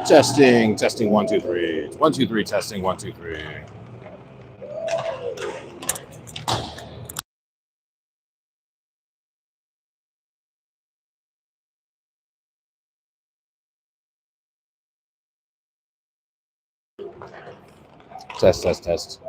Testing, testing, 1, 2, 3. 1, 2, 3, testing, 1, 2, 3. Test, test, test.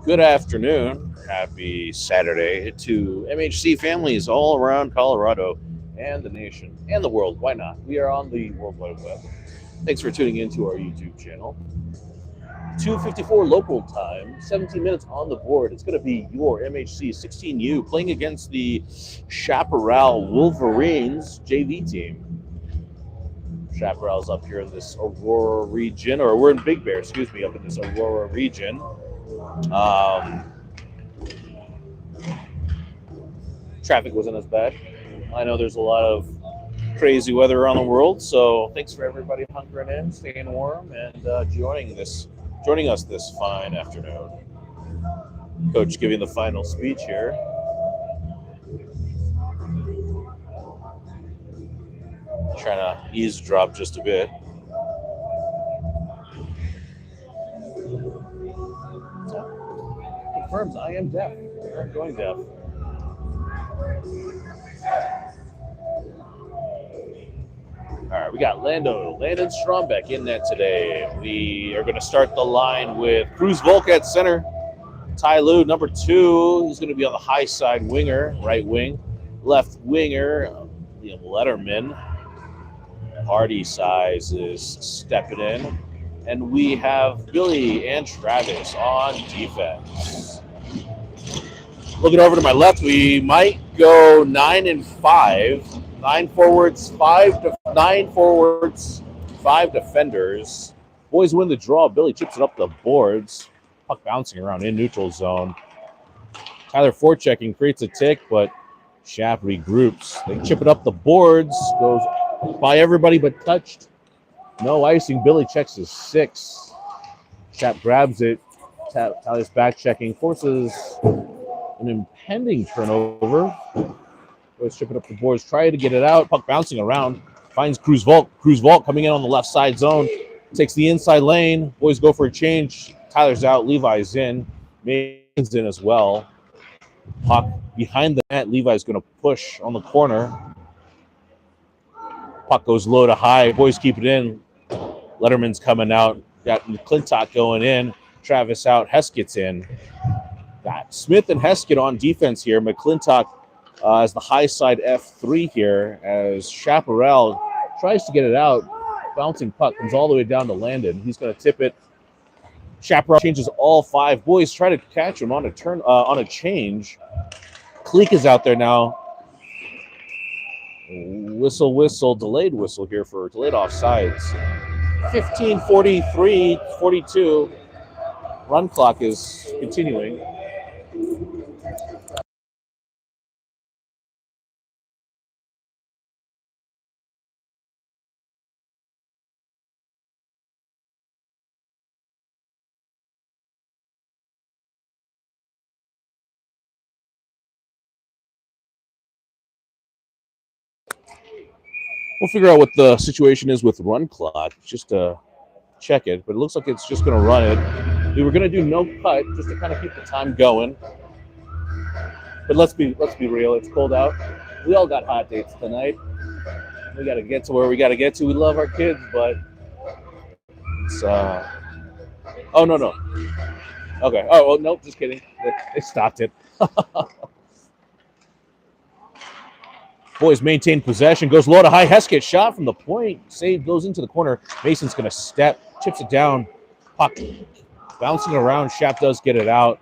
Good afternoon. Happy Saturday to MHC families all around Colorado and the nation and the world. Why not? We are on the World Wide Web. Thanks for tuning into our YouTube channel. 2:54 local time, 17 minutes on the board. It's going to be your MHC 16U playing against the Chaparral Wolverines JV team. Chaparral's up here in this Aurora region, or we're in Big Bear, excuse me, up in this Aurora region. Traffic wasn't as bad. I know there's a lot of crazy weather around the world, so thanks for everybody hunkering in, staying warm, and joining us this fine afternoon. Coach giving the final speech here. Trying to eavesdrop just a bit. Confirms I am deaf. I'm going deaf. All right, we got Landon Strombeck in net today. We are going to start the line with Cruz Volk at center. Ty Lue, number 2. He's going to be on the high side winger, right wing. Left winger, Liam Letterman. Party size is stepping in. And we have Billy and Travis on defense. Looking over to my left, we might go 9 and 5. 9 forwards, 5 defenders. Boys win the draw. Billy chips it up the boards. Puck bouncing around in neutral zone. Tyler forechecking creates a tick, but Shaft regroups. They chip it up the boards. Goes by everybody but touched. No icing. Billy checks his 6. Shaft grabs it. Tyler's back checking, forces an impending turnover. Boys stripping up the boards, trying to get it out. Puck bouncing around. Finds Cruz Volk. Cruz Volk coming in on the left side zone. Takes the inside lane. Boys go for a change. Tyler's out. Levi's in. Mason's in as well. Puck behind the net. Levi's going to push on the corner. Puck goes low to high. Boys keep it in. Letterman's coming out. Got McClintock going in. Travis out. Heskett's in. Got Smith and Heskett on defense here. McClintock as the high side F3 here as Chaparral tries to get it out. Bouncing puck comes all the way down to Landon. He's going to tip it. Chaparral changes all five. Boys try to catch him on a turn on a change. Cleek is out there now. Whistle, whistle, delayed whistle here for delayed offsides. 15:43-42. Run clock is continuing. We'll figure out what the situation is with run clock just to check it, but it looks like it's just going to run it. We were going to do no cut just to kind of keep the time going. But let's be real. It's cold out. We all got hot dates tonight. We got to get to where we got to get to. We love our kids, but it's oh no. Okay. Oh well, nope. Just kidding. They stopped it. Boys maintain possession. Goes low to high. Heskett shot from the point. Save goes into the corner. Mason's going to step. Chips it down. Puck bouncing around. Shap does get it out.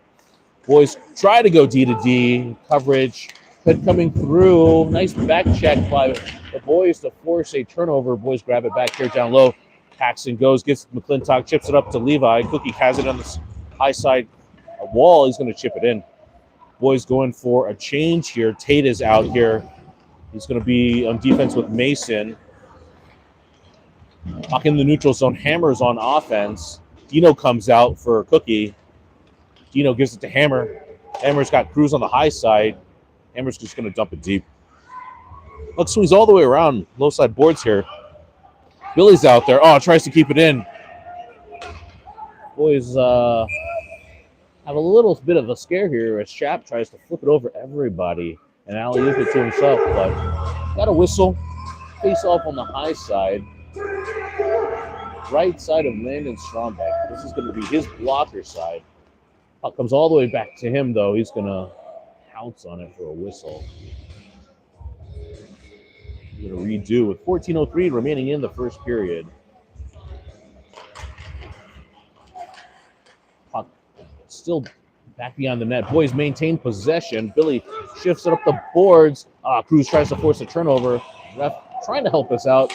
Boys try to go D to D. Coverage. But coming through. Nice back check by the boys to force a turnover. Boys grab it back here down low. Paxton goes. Gets McClintock. Chips it up to Levi. Cookie has it on the high side wall. He's going to chip it in. Boys going for a change here. Tate is out here. He's going to be on defense with Mason. Puck in the neutral zone. Hammer's on offense. Dino comes out for Cookie. Dino gives it to Hammer. Hammer's got Cruz on the high side. Hammer's just going to dump it deep. Look, swings all the way around. Low side boards here. Billy's out there. Oh, tries to keep it in. Boys have a little bit of a scare here as Shap tries to flip it over everybody and alley-oop it to himself, but got a whistle. Face off on the high side. Right side of Landon Strombeck. This is going to be his blocker side. Puck comes all the way back to him, though. He's going to pounce on it for a whistle. He's going to redo with 14:03 remaining in the first period. Puck still back beyond the net. Boys maintain possession. Billy shifts it up the boards. Cruz tries to force a turnover. Ref trying to help us out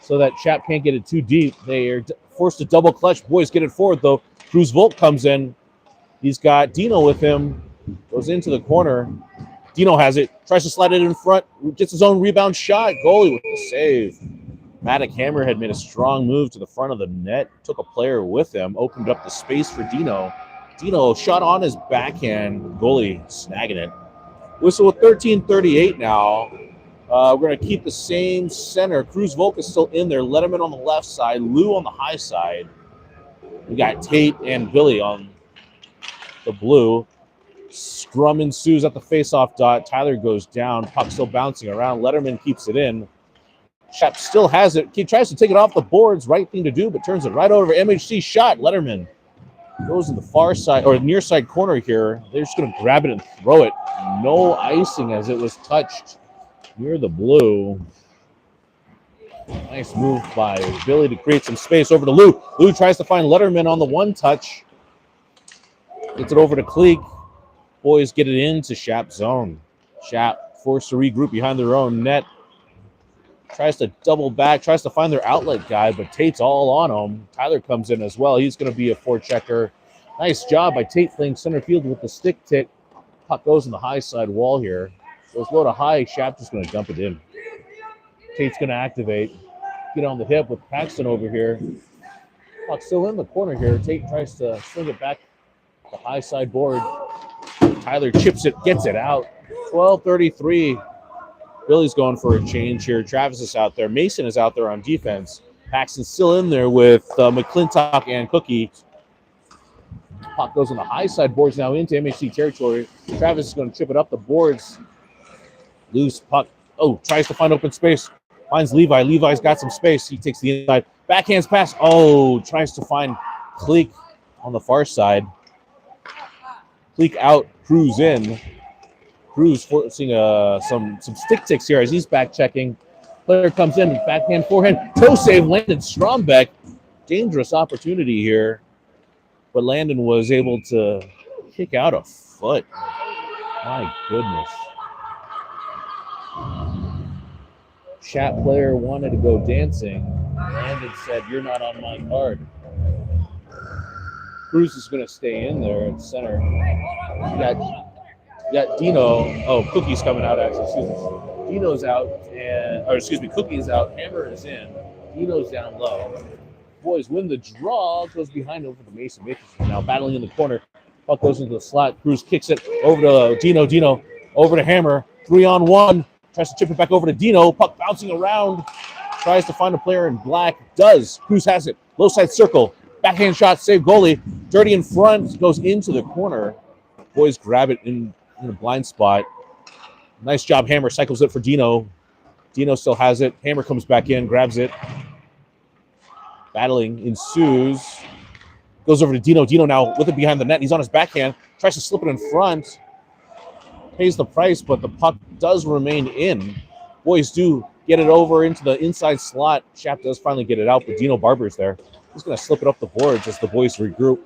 so that Chap can't get it too deep. They are forced to double clutch. Boys get it forward, though. Cruz Volk comes in. He's got Dino with him. Goes into the corner. Dino has it. Tries to slide it in front. Gets his own rebound shot. Goalie with the save. Maddock Hammerhead made a strong move to the front of the net. Took a player with him. Opened up the space for Dino. Dino shot on his backhand. Goalie snagging it. Whistle with 13:38 now. We're going to keep the same center. Cruz Volk is still in there. Letterman on the left side. Lou on the high side. We got Tate and Billy on the blue. Scrum ensues at the face-off dot. Tyler goes down. Puck still bouncing around. Letterman keeps it in. Shap still has it. He tries to take it off the boards. Right thing to do, but turns it right over. MHC shot. Letterman goes in the far side or near side corner here. They're just going to grab it and throw it. No icing as it was touched near the blue. Nice move by Billy to create some space over to Lou. Lou tries to find Letterman on the one touch. Gets it over to Cleek. Boys get it into Shap's zone. Shap forced to regroup behind their own net. Tries to double back, tries to find their outlet guy, but Tate's all on him. Tyler comes in as well. He's going to be a forechecker. Nice job by Tate playing center field with the stick tick. Puck goes in the high side wall here. Goes low to high. Shap just going to dump it in. Tate's going to activate. Get on the hip with Paxton over here. Puck still in the corner here. Tate tries to swing it back The high side board. Tyler chips it, gets it out. 12:33. Billy's going for a change here. Travis is out there. Mason is out there on defense. Paxton's still in there with McClintock and Cookie. Puck goes on the high side boards now into MHC territory. Travis is going to chip it up the boards. Loose puck. Oh, tries to find open space. Finds Levi. Levi's got some space. He takes the inside. Backhands pass. Oh, tries to find Cleek on the far side. Cleek out. Cruz in. Cruz forcing some stick ticks here as he's back checking. Player comes in. Backhand, forehand. Toe save. Landon Strombeck. Dangerous opportunity here. But Landon was able to kick out a foot. My goodness. Chat player wanted to go dancing. Landon said, "You're not on my card." Cruz is going to stay in there at center. You got Dino. Oh, Cookie's coming out, actually. Excuse me. Dino's out. Cookie's out. Hammer is in. Dino's down low. Boys win the draw. Goes behind over to Mason. Mason now battling in the corner. Puck goes into the slot. Cruz kicks it over to Dino. Dino over to Hammer. 3-on-1. Tries to chip it back over to Dino. Puck bouncing around. Tries to find a player in black. Does. Cruz has it. Low side circle. Backhand shot. Save goalie. Dirty in front. Goes into the corner. Boys grab it in a blind spot. Nice job. Hammer cycles it for Dino. Dino still has it. Hammer comes back in. Grabs it. Battling ensues. Goes over to Dino. Dino now with it behind the net. He's on his backhand. Tries to slip it in front. Pays the price, but the puck does remain in. Boys do get it over into the inside slot. Shap does finally get it out, but Dino Barber's there. He's going to slip it up the boards as the boys regroup.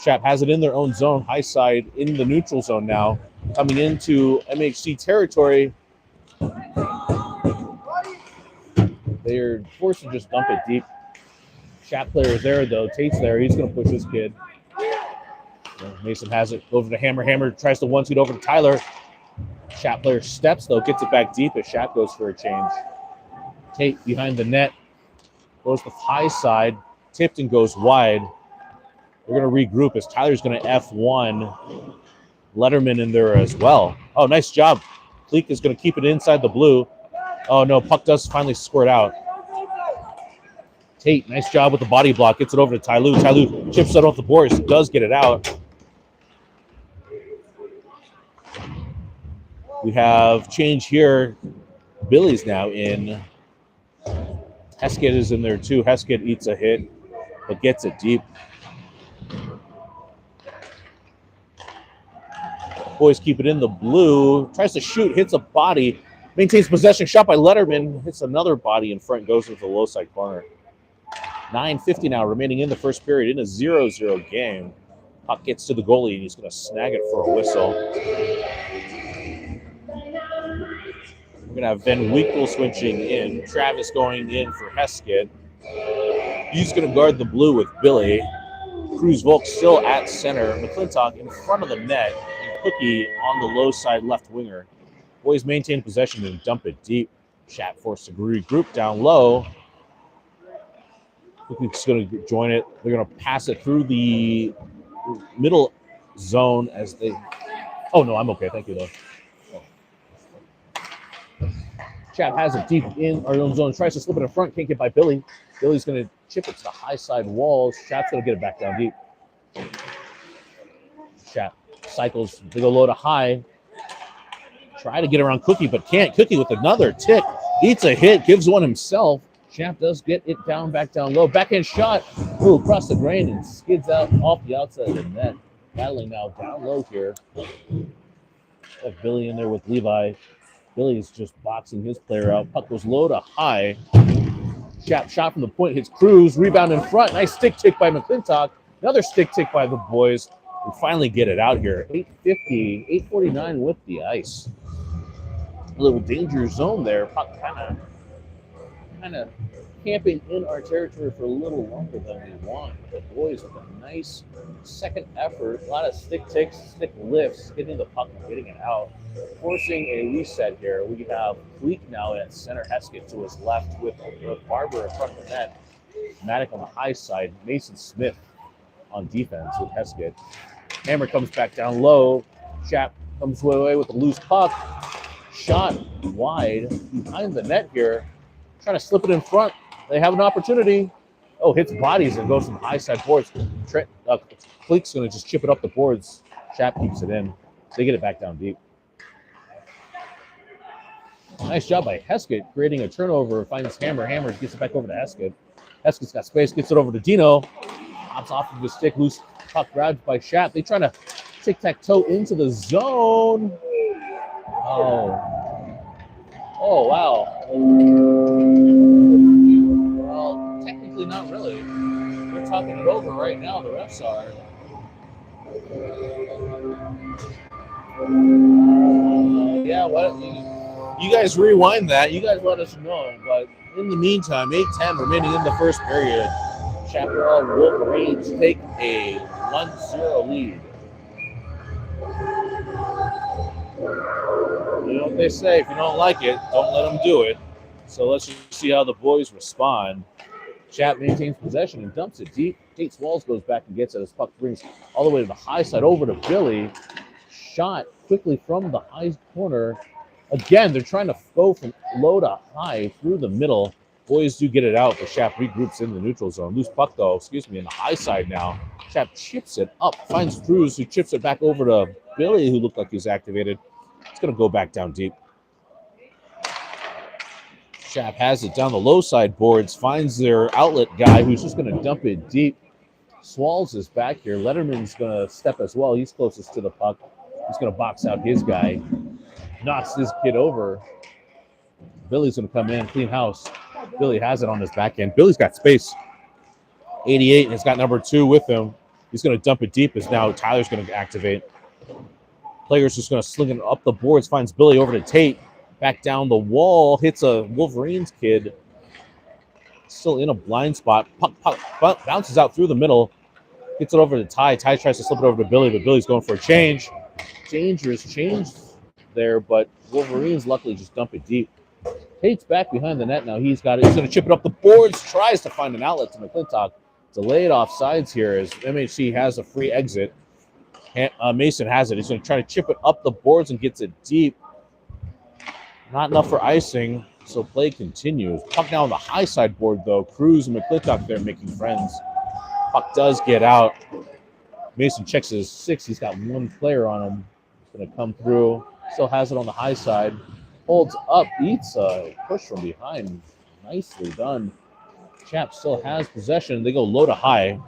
Shap has it in their own zone, high side in the neutral zone now. Coming into MHC territory. They're forced to just dump it deep. Shap player is there, though. Tate's there. He's going to push this kid. Mason has it over to Hammer. Hammer tries to one-seat over to Tyler. Shap player steps, though, gets it back deep as Shap goes for a change. Tate behind the net. Goes to the high side. Tipped and goes wide. We're going to regroup as Tyler's going to F1. Letterman in there as well. Oh, nice job. Cleek is going to keep it inside the blue. Oh, no, puck does finally squirt out. Tate, nice job with the body block. Gets it over to Ty Lue. Ty Lue chips it off the boards. Does get it out. We have change here. Billy's now in. Heskett is in there too. Heskett eats a hit, but gets it deep. Boys keep it in the blue. Tries to shoot, hits a body. Maintains possession. Shot by Letterman. Hits another body in front. Goes into the low side corner. 9:50 now remaining in the first period in a 0-0 game. Puck gets to the goalie, and he's going to snag it for a whistle. We're going to have Van Winkle switching in. Travis going in for Heskett. He's going to guard the blue with Billy. Cruz Volk still at center. McClintock in front of the net. And Cookie on the low side left winger. Boys maintain possession and dump it deep. Chat forced to regroup down low. Cookie's going to join it. They're going to pass it through the middle zone as they... Oh, no, I'm okay. Thank you, though. Chap has it deep in our own zone. Tries to slip it in front. Can't get by Billy. Billy's going to chip it to the high side walls. Chap's going to get it back down deep. Chap cycles. They go low to high. Try to get around Cookie, but can't. Cookie with another tick. Eats a hit. Gives one himself. Chap does get it down, back down low. Backhand shot. Ooh, across the grain and skids out off the outside of the net. Battling now down low here. Have Billy in there with Levi. Billy is just boxing his player out. Puck goes low to high. Chap shot from the point. Hits Cruz. Rebound in front. Nice stick tick by McClintock. Another stick tick by the boys. We finally get it out here. 8:50, 8:49 with the ice. A little danger zone there. Puck kind of camping in our territory for a little longer than we want. The boys with a nice second effort, a lot of stick ticks, stick lifts, getting the puck and getting it out, forcing a reset here. We have Fleek now at center, Heskett to his left with Barber in front of the net. Maddock on the high side, Mason Smith on defense with Heskett. Hammer comes back down low. Chap comes away with a loose puck. Shot wide behind the net here. Trying to slip it in front. They have an opportunity. Oh, hits bodies and goes from high side boards. Fleek's going to just chip it up the boards. Chap keeps it in. They get it back down deep. Nice job by Heskett creating a turnover. Finds Hammer. Hammer gets it back over to Heskett. Heskett's got space. Gets it over to Dino. Hops off of the stick. Loose puck grabbed by Chap. They trying to tic-tac-toe into the zone. Oh, wow. Well, technically not really. They're talking it over right now, the refs are. Yeah, what? You guys rewind that. You guys let us know. But in the meantime, 8:10 remaining in the first period. Chaparral Wolverines take a 1-0 lead. You know what they say, if you don't like it, don't let them do it. So let's just see how the boys respond. Chap maintains possession and dumps it deep. Tate Swalls goes back and gets it as puck brings all the way to the high side over to Billy. Shot quickly from the high corner. Again, they're trying to go from low to high through the middle. Boys do get it out, but Chap regroups in the neutral zone. Loose puck, though, in the high side now. Chap chips it up, finds Cruz, who chips it back over to Billy, who looked like he was activated. It's going to go back down deep. Chap has it down the low side boards, finds their outlet guy, who's just going to dump it deep. Swalls is back here. Letterman's going to step as well. He's closest to the puck. He's going to box out his guy. Knocks his kid over. Billy's going to come in, clean house. Billy has it on his back end. Billy's got space. 88 and has got number 2 with him. He's going to dump it deep as now Tyler's going to activate. Player's just going to sling it up the boards. Finds Billy over to Tate. Back down the wall. Hits a Wolverines kid. Still in a blind spot. Puck bounces out through the middle. Gets it over to Ty. Ty tries to slip it over to Billy, but Billy's going for a change. Dangerous change there, but Wolverines luckily just dump it deep. Tate's back behind the net now. He's got it. He's going to chip it up the boards. Tries to find an outlet to McClintock. Delayed off sides here as MHC has a free exit. Mason has it. He's going to try to chip it up the boards and gets it deep. Not enough for icing, so play continues. Puck now on the high side board, though. Cruz and McClintock there making friends. Puck does get out. Mason checks his 6. He's got one player on him. He's going to come through. Still has it on the high side. Holds up, eats a push from behind. Nicely done. Chap still has possession. They go low to high.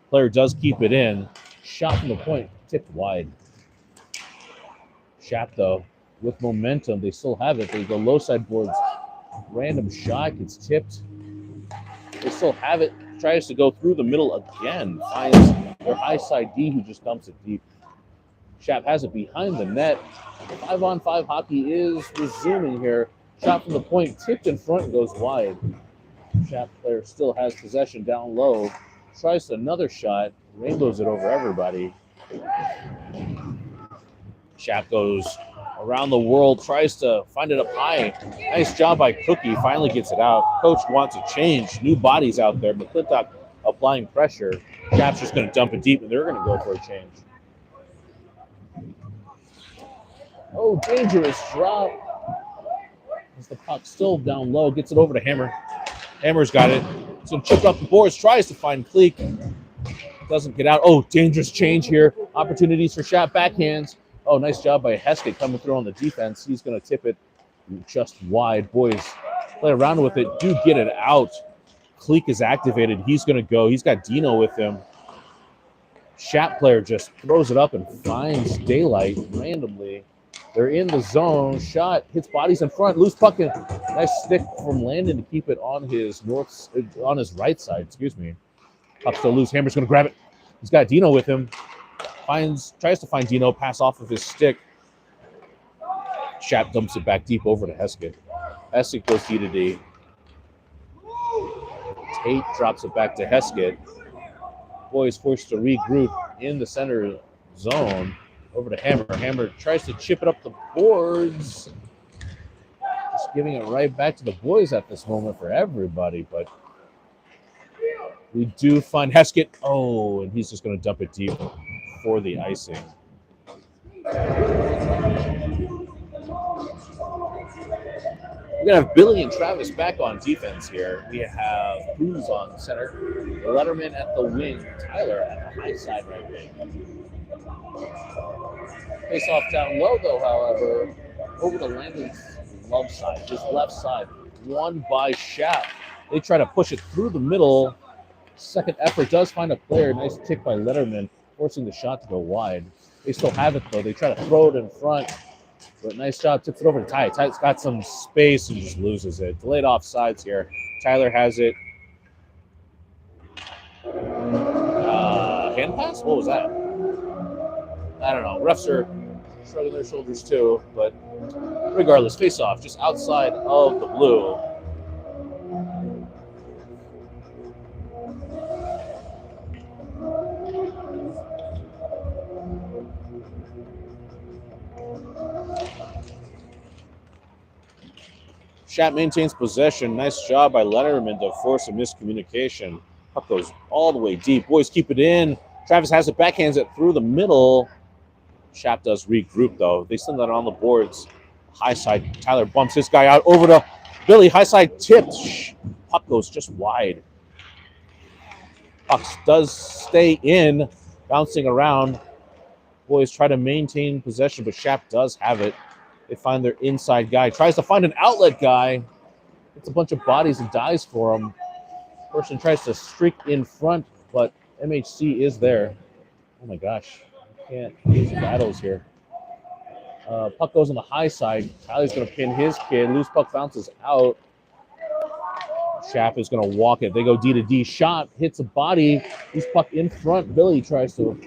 Player does keep it in. Shot from the point, tipped wide. Chap, though, with momentum, they still have it. They go low side boards. Random shot gets tipped. They still have it. Tries to go through the middle again. Finds their high side D, who just dumps it deep. Chap has it behind the net. 5-on-5 hockey is resuming here. Shot from the point, tipped in front, goes wide. Chap player still has possession down low. Tries another shot, rainbows it over everybody. Chap goes around the world, tries to find it up high. Nice job by Cookie, finally gets it out. Coach wants a change. New bodies out there. McClintock applying pressure. Chap's just going to dump it deep, and they're going to go for a change. Oh, dangerous drop. As the puck still down low, gets it over to Hammer. Hammer's got it. So chip up the boards, tries to find Cleek. Doesn't get out. Oh, dangerous change here. Opportunities for shot backhands. Oh, nice job by Heskett coming through on the defense. He's going to tip it just wide. Boys, play around with it. Do get it out. Cleek is activated. He's going to go. He's got Dino with him. Shat player just throws it up and finds daylight randomly. They're in the zone. Shot hits bodies in front. Loose puck. Nice stick from Landon to keep it on his right side. Puck still loose. Hammer's going to grab it. He's got Dino with him. Tries to find Dino. Pass off of his stick. Shat dumps it back deep over to Heskett. Heskett goes D to D. Tate drops it back to Heskett. Boys forced to regroup in the center zone. Over to Hammer. Hammer tries to chip it up the boards. Just giving it right back to the boys at this moment for everybody. But we do find Heskett. Oh, and he's just going to dump it deep. for the icing. We're going to have Billy and Travis back on defense here. We have Cruz on center, Letterman at the wing, Tyler at the high side right wing. Face off down low, though, however, over to Landon's love side, just left side. Won by Shap. They try to push it through the middle. Second effort does find a player. Nice kick by Letterman, forcing the shot to go wide. They still have it, though. They try to throw it in front. But nice job, tips it over to Ty. Ty's got some space and just loses it. Delayed offsides here. Tyler has it. Hand pass? What was that? I don't know. Refs are shrugging their shoulders too. But regardless, face off just outside of the blue. Shap maintains possession. Nice job by Letterman to force a miscommunication. Puck goes all the way deep. Boys keep it in. Travis has it, backhands it through the middle. Shap does regroup, though. They send that on the boards. High side, Tyler bumps this guy out over to Billy. High side tipped. Puck goes just wide. Puck does stay in, bouncing around. Boys try to maintain possession, but Shap does have it. They find their inside guy. Tries to find an outlet guy. It's a bunch of bodies and dies for him. Person tries to streak in front, but MHC is there. Oh my gosh. Can't lose battles here. Puck goes on the high side. Tyler's going to pin his kid. Loose puck bounces out. Shap is going to walk it. They go D to D. Shot hits a body. Loose puck in front. Billy tries to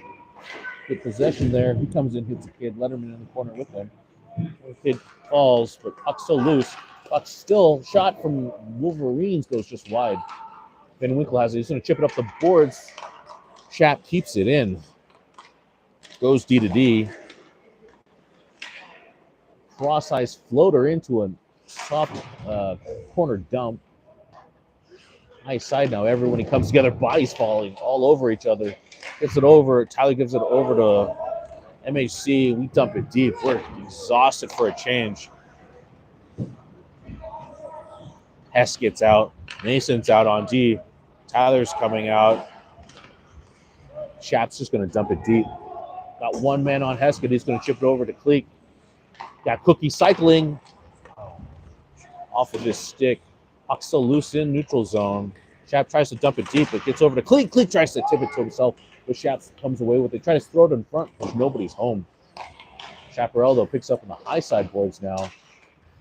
get possession there. He comes in, hits a kid. Letterman in the corner with him. The kid falls, but puck's still loose. Puck's still shot from Wolverines, goes just wide. Van Winkle has it. He's going to chip it up the boards. Shap keeps it in. Goes D to D. Cross-ice floater into a soft corner dump. Nice side now. Everyone, he comes together, bodies falling all over each other. Gets it over. Tyler gives it over to MHC. We dump it deep. We're exhausted for a change. Hess gets out. Mason's out on D. Tyler's coming out. Shap's just going to dump it deep. Got one man on Heskett. He's going to chip it over to Cleek. Got Cookie cycling off of his stick. Puck still loose in neutral zone. Shap tries to dump it deep. It gets over to Cleek. Cleek tries to tip it to himself, but Shap comes away with it. Try to throw it in front, but nobody's home. Chaparral, though, picks up on the high side boards now.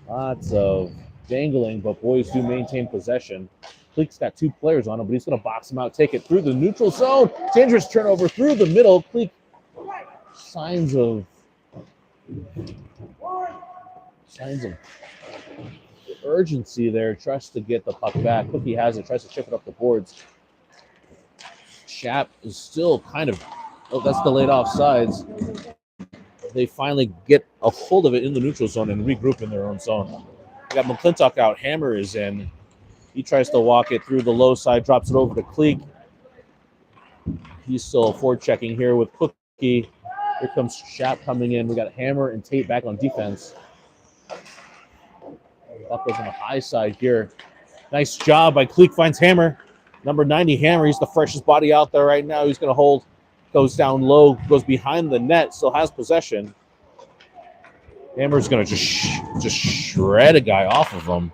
Lots of dangling, but boys do maintain possession. Cleek's got two players on him, but he's going to box him out, take it through the neutral zone. Dangerous turnover through the middle. Cleek, signs of urgency there. Tries to get the puck back. Cookie has it, tries to chip it up the boards. Shap is still kind of, that's delayed offsides. They finally get a hold of it in the neutral zone and regroup in their own zone. We got McClintock out. Hammer is in. He tries to walk it through the low side, drops it over to Cleek. He's still forward-checking here with Cookie. Here comes Shap coming in. We got Hammer and Tate back on defense. Buck goes on the high side here. Nice job by Cleek, finds Hammer. Number 90, Hammer. He's the freshest body out there right now. He's going to hold, goes down low, goes behind the net, still has possession. Hammer's going to just shred a guy off of him.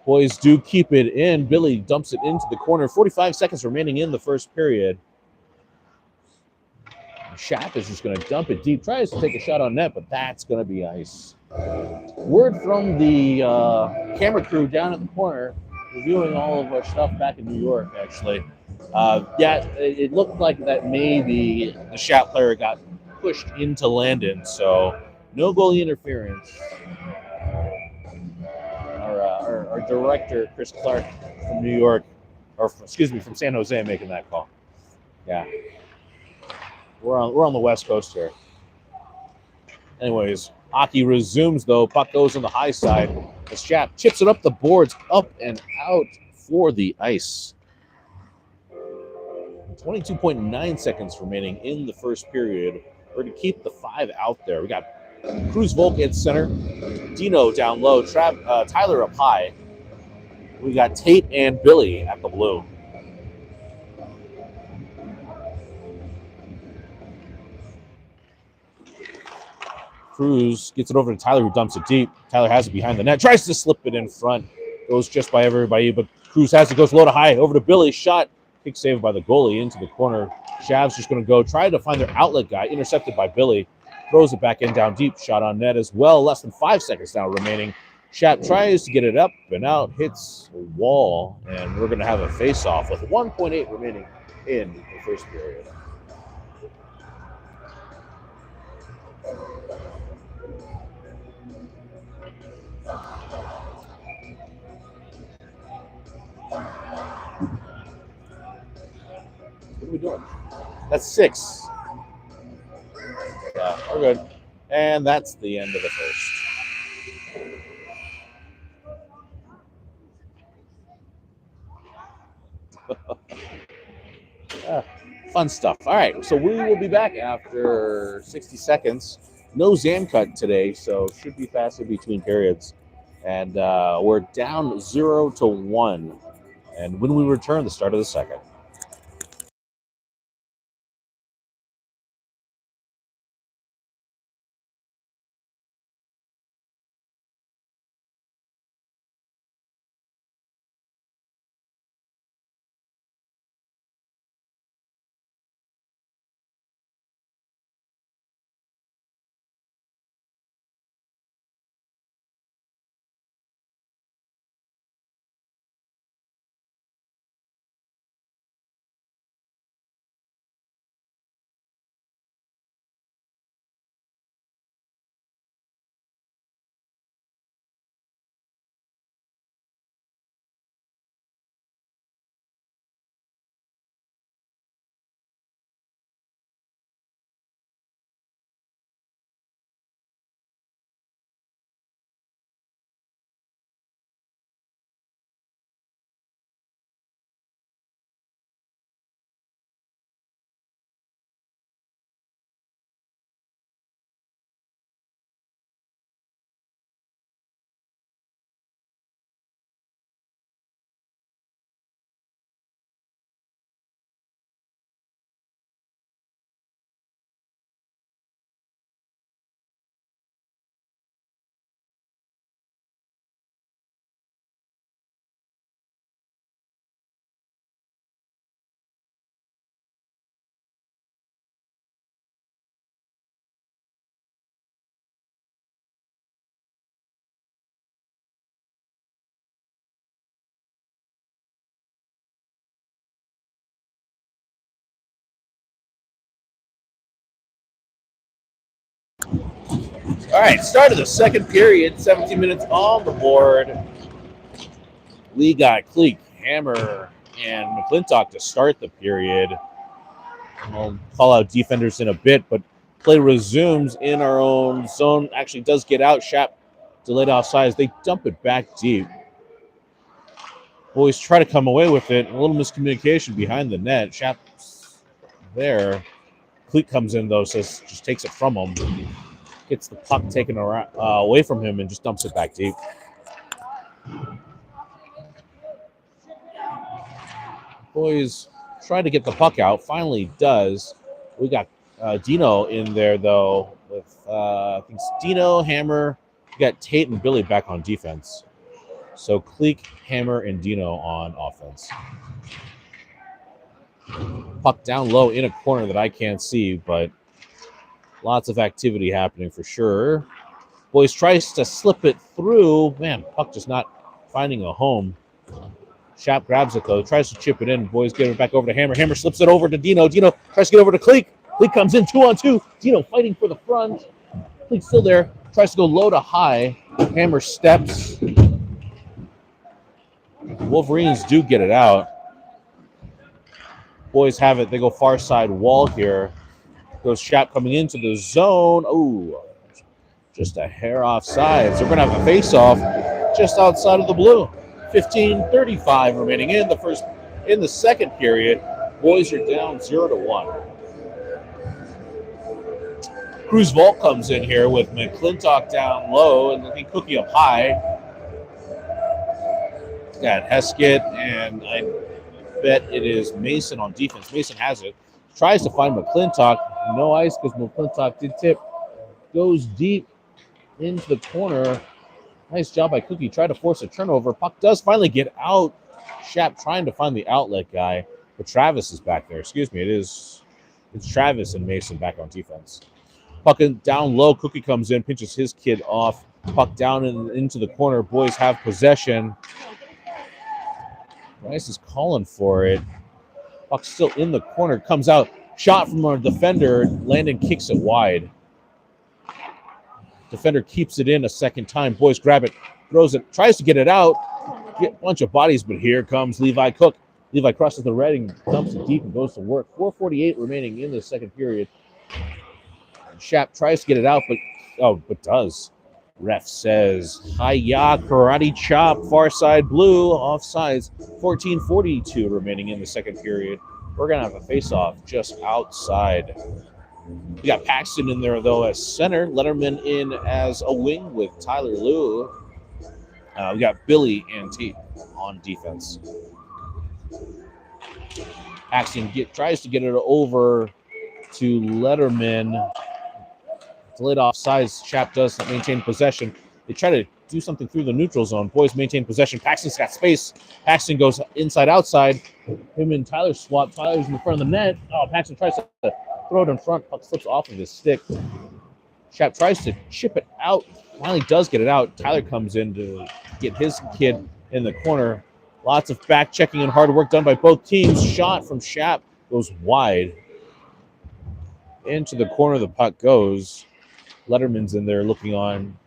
Boys do keep it in. Billy dumps it into the corner. 45 seconds remaining in the first period. Shap is just going to dump it deep. Tries to take a shot on net, but that's going to be ice. Word from the camera crew down at the corner, reviewing all of our stuff back in New York, actually. Yeah, it looked like that maybe the Shap player got pushed into Landon, so no goalie interference. Our director, Chris Clark from New York, or excuse me, from San Jose, making that call. Yeah. We're on the West Coast here. Anyways, Hockey resumes, though. Puck goes on the high side. As Shap chips it up the boards, up and out for the ice. 22.9 seconds remaining in the first period. We're going to keep the 5 out there. We got Cruz Volk at center. Dino down low. Tyler up high. We got Tate and Billy at the blue. Cruz gets it over to Tyler, who dumps it deep. Tyler has it behind the net. Tries to slip it in front. Goes just by everybody, but Cruz has it. Goes low to high. Over to Billy. Shot. Kick saved by the goalie into the corner. Shav's just going to go try to find their outlet guy. Intercepted by Billy. Throws it back in down deep. Shot on net as well. Less than 5 seconds now remaining. Shav tries to get it up and out. Hits a wall. And we're going to have a face-off with 1.8 remaining in the first period. What are we doing? That's 6. Yeah, we're good. And that's the end of the first. Fun stuff. All right, so we will be back after 60 seconds. No Zam cut today, so should be fast in between periods. And we're down 0-1. And when we return, the start of the second. All right, start of the second period, 17 minutes on the board. We got Cleek, Hammer, and McClintock to start the period. I'll call out defenders in a bit, but play resumes in our own zone. Actually does get out. Shap delayed offside as they dump it back deep. Boys try to come away with it. A little miscommunication behind the net. Shap's there. Cleek comes in, though, says just takes it from him. Gets the puck taken away from him and just dumps it back deep. Boys try to get the puck out. Finally does. We got Dino in there, though, with I think it's Dino, Hammer. We got Tate and Billy back on defense. So Cleek, Hammer, and Dino on offense. Puck down low in a corner that I can't see, but lots of activity happening for sure. Boys tries to slip it through. Man, puck just not finding a home. Shap grabs it, though. Tries to chip it in. Boys get it back over to Hammer. Hammer slips it over to Dino. Dino tries to get over to Cleek. Cleek comes in 2-on-2. Dino fighting for the front. Cleek's still there. Tries to go low to high. Hammer steps. Wolverines do get it out. Boys have it. They go far side wall here. Goes Shap coming into the zone. Oh, just a hair offside. So we're going to have a face-off just outside of the blue. 15:35 remaining in the second period. Boys are down 0-1. Cruz Vault comes in here with McClintock down low and I think Cookie up high. Got Heskett, and I bet it is Mason on defense. Mason has it. Tries to find McClintock. No ice because McClintock did tip. Goes deep into the corner. Nice job by Cookie. Tried to force a turnover. Puck does finally get out. Shap trying to find the outlet guy. But Travis is back there. Excuse me. It's Travis and Mason back on defense. Puck down low. Cookie comes in, pinches his kid off. Puck down into the corner. Boys have possession. Rice is calling for it. Puck still in the corner. Comes out. Shot from our defender. Landon kicks it wide. Defender keeps it in a second time. Boys grab it. Throws it. Tries to get it out. Get a bunch of bodies, but here comes Levi Cook. Levi crosses the red and dumps it deep and goes to work. 4:48 remaining in the second period. Shap tries to get it out, but does. Ref says, hi-ya, karate chop, far side blue, offsides. 14:42 remaining in the second period. We're going to have a face-off just outside. We got Paxton in there, though, as center. Letterman in as a wing with Tyler Liu. We got Billy and T on defense. Paxton tries to get it over to Letterman. Delayed offsides. Shap does maintain possession. They try to do something through the neutral zone. Boys maintain possession. Paxton's got space. Paxton goes inside, outside. Him and Tyler swap. Tyler's in the front of the net. Oh, Paxton tries to throw it in front. Puck slips off of his stick. Shap tries to chip it out. Finally does get it out. Tyler comes in to get his kid in the corner. Lots of back checking and hard work done by both teams. Shot from Shap goes wide. Into the corner the puck goes. Letterman's in there looking on.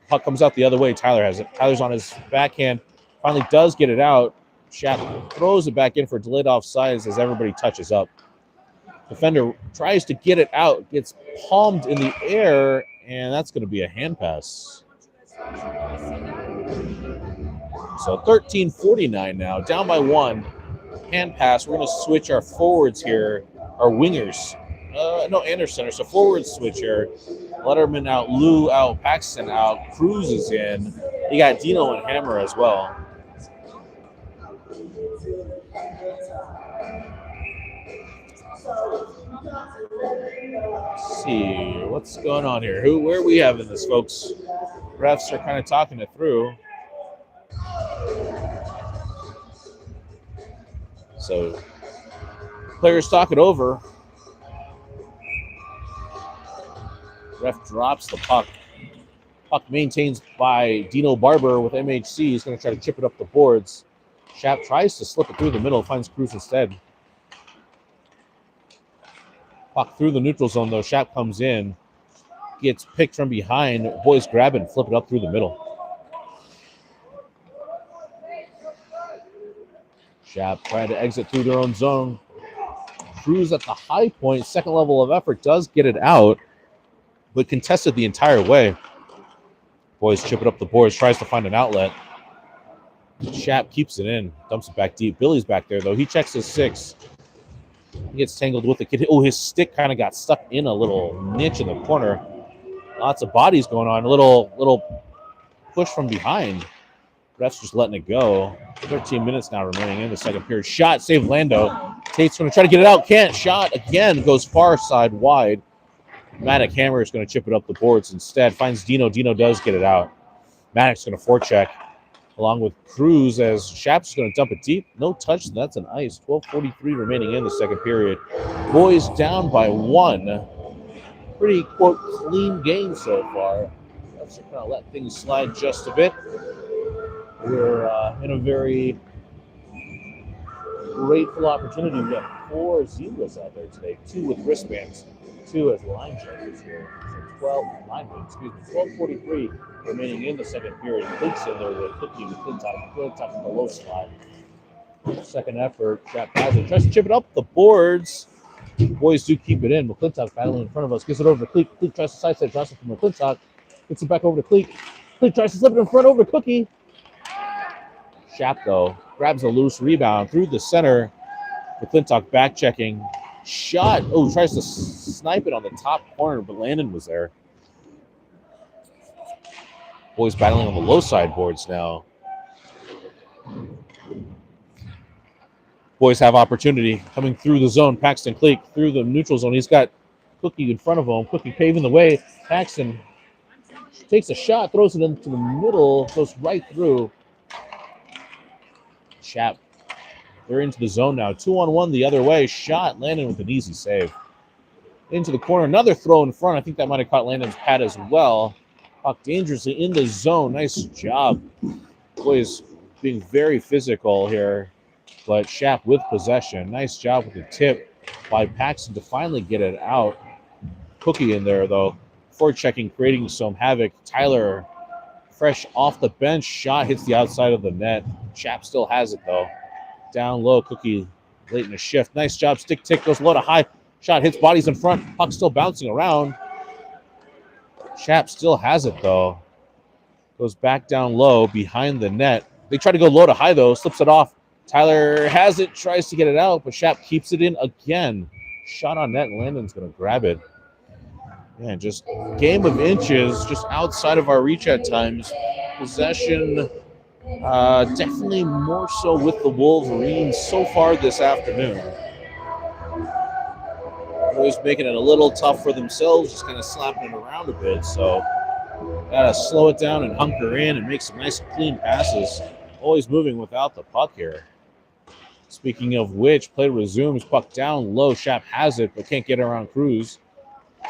Puck comes out the other way. Tyler has it. Tyler's on his backhand. Finally does get it out. Shap throws it back in for delayed offsides as everybody touches up. Defender tries to get it out. Gets palmed in the air, and that's going to be a hand pass. So 13:49 now. Down by one. Hand pass. We're going to switch our forwards here. Our wingers. And our center. So forward switch here. Letterman out, Lou out, Paxton out, Cruz is in. You got Dino and Hammer as well. Let's see what's going on here. Where are we having this, folks? Refs are kind of talking it through. So players talk it over. Ref drops the puck. Puck maintains by Dino Barber with MHC. He's going to try to chip it up the boards. Shap tries to slip it through the middle, finds Cruz instead. Puck through the neutral zone, though. Shap comes in, gets picked from behind. Boys grab it and flip it up through the middle. Shap trying to exit through their own zone. Cruz at the high point, second level of effort, does get it out, but contested the entire way. Boys chip it up the boards, tries to find an outlet. Shap keeps it in, dumps it back deep. Billy's back there, though. He checks his six. He gets tangled with the kid. Oh, his stick kind of got stuck in a little niche in the corner. Lots of bodies going on. A little push from behind. Ref's just letting it go. 13 minutes now remaining in the second period. Shot, save Lando. Tate's going to try to get it out. Can't. Shot again. Goes far side wide. Maddox Hammer is going to chip it up the boards instead. Finds Dino. Dino does get it out. Maddox going to forecheck along with Cruz as Shap's going to dump it deep. No touch. That's an ice. 12:43 remaining in the second period. Boys down by one. Pretty, quote, clean game so far. Let's kind of let things slide just a bit. We're in a very grateful opportunity. We've got 4 zebras out there today, 2 with wristbands, 2 as line judges here. So 12:43 remaining in the second period. Clint's in there with Cookie with Clintock in the low slide. Second effort. Shap has it. Tries to chip it up the boards. Boys do keep it in. McClintock battling in front of us. Gives it over to Cleek. Cleek tries to sidestep. Drops it from McClintock. Gets it back over to Cleek. Cleek tries to slip it in front over to Cookie. Shap, though, grabs a loose rebound through the center. McClintock back checking. Shot. Oh, tries to snipe it on the top corner, but Landon was there. Boys battling on the low side boards now. Boys have opportunity coming through the zone. Paxton Cleek through the neutral zone. He's got Cookie in front of him. Cookie paving the way. Paxton takes a shot, throws it into the middle, goes right through. Shap. They're into the zone now. 2-on-1 the other way. Shot. Landon with an easy save. Into the corner. Another throw in front. I think that might have caught Landon's pad as well. Puck dangerously in the zone. Nice job. Boys being very physical here. But Shap with possession. Nice job with the tip by Paxton to finally get it out. Cookie in there, though. Forechecking, creating some havoc. Tyler, fresh off the bench. Shot hits the outside of the net. Shap still has it, though. Down low. Cookie late in the shift. Nice job. Stick tick goes low to high. Shot hits bodies in front. Puck still bouncing around. Shap still has it, though. Goes back down low behind the net. They try to go low to high, though. Slips it off. Tyler has it, tries to get it out, but Shap keeps it in again. Shot on net, and Landon's going to grab it. Man, just game of inches, just outside of our reach at times. Possession, definitely more so with the Wolverines so far this afternoon. Always making it a little tough for themselves, just kind of slapping it around a bit. So, got to slow it down and hunker in and make some nice clean passes. Always moving without the puck here. Speaking of which, play resumes, puck down low. Shap has it, but can't get around Cruz.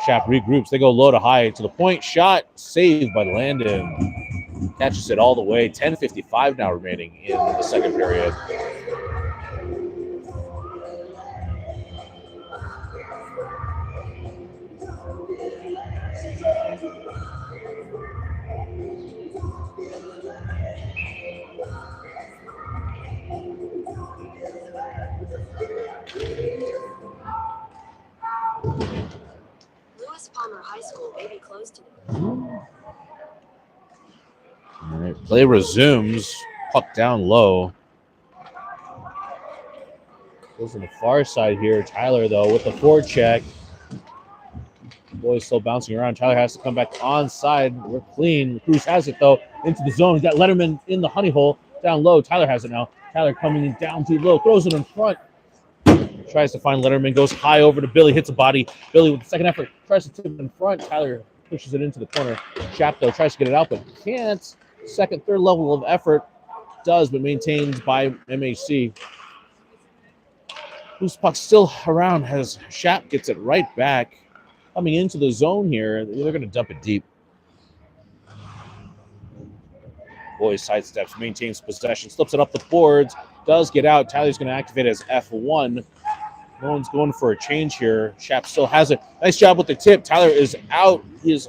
Shap regroups. They go low to high to the point. Shot saved by Landon. Catches it all the way. 10:55 now remaining in the second period. High school may be closed today. All right, play resumes. Puck down low. Goes on the far side here. Tyler, though, with the forecheck. Boys still bouncing around. Tyler has to come back onside. We're clean. Cruz has it, though, into the zone. He's got Letterman in the honey hole. Down low. Tyler has it now. Tyler coming in down too low. Throws it in front. Tries to find Letterman. Goes high over to Billy. Hits a body. Billy with the second effort. Tries to tip it in front. Tyler pushes it into the corner. Shap, though, tries to get it out, but can't. Second, third level of effort. Does, but maintains by MHC. Loose puck still around as Shap gets it right back. Coming into the zone here. They're going to dump it deep. Boys sidesteps, maintains possession, slips it up the boards, does get out. Tyler's going to activate as F1. No one's going for a change here. Shap still has it. Nice job with the tip. Tyler is out. His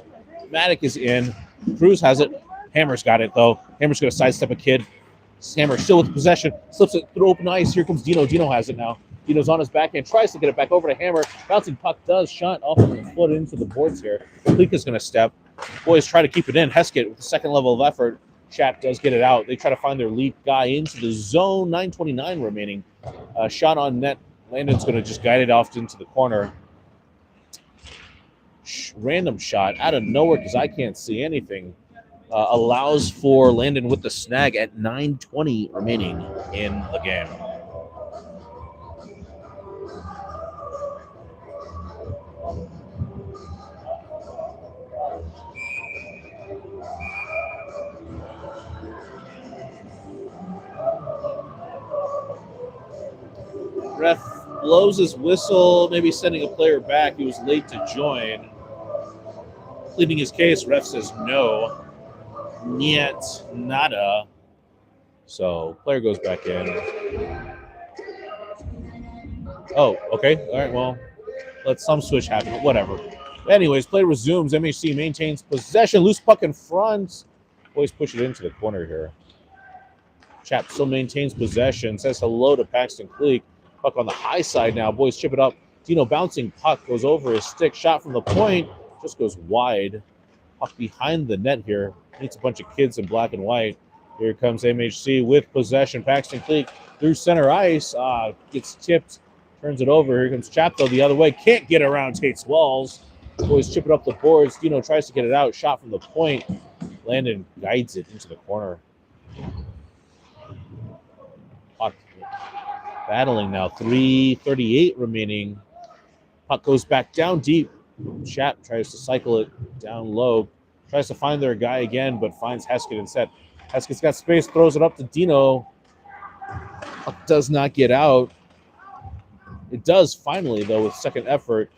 Matic is in. Cruz has it. Hammer's got it, though. Hammer's going to sidestep a kid. Hammer still with possession. Slips it through open ice. Here comes Dino. Dino has it now. Dino's on his backhand. Tries to get it back over to Hammer. Bouncing puck does. Shot off of the foot into the boards here. Klika's going to step. Boys try to keep it in. Heskett with the second level of effort. Shap does get it out. They try to find their lead guy into the zone. 9:29 remaining. Shot on net. Landon's going to just guide it off into the corner. Random shot out of nowhere because I can't see anything. Allows for Landon with the snag at 9:20 remaining in the game. Ref blows his whistle, maybe sending a player back. He was late to join. Pleading his case, ref says no. Niet, nada. So, player goes back in. Oh, okay. All right, well, let some switch happen. Whatever. Anyways, play resumes. MHC maintains possession. Loose puck in front. Boys push it into the corner here. Chap still maintains possession. Says hello to Paxton Cleek. Puck on the high side now. Boys chip it up Dino bouncing puck goes over his stick. Shot from the point. Just goes wide. Puck behind the net here. Meets a bunch of kids in black and white. Here comes MHC with possession. Paxton Cleek through center ice. Gets tipped. Turns it over. Here comes Chapto the other way. Can't get around Tate's walls. Boys chip it up the boards. Dino tries to get it out. Shot from the point. Landon guides it into the corner. Puck battling now. 3:38 remaining. Puck goes back down deep. Chap tries to cycle it down low. Tries to find their guy again, but finds Heskett instead. Heskett's got space. Throws it up to Dino. Puck does not get out. It does finally, though, with second effort.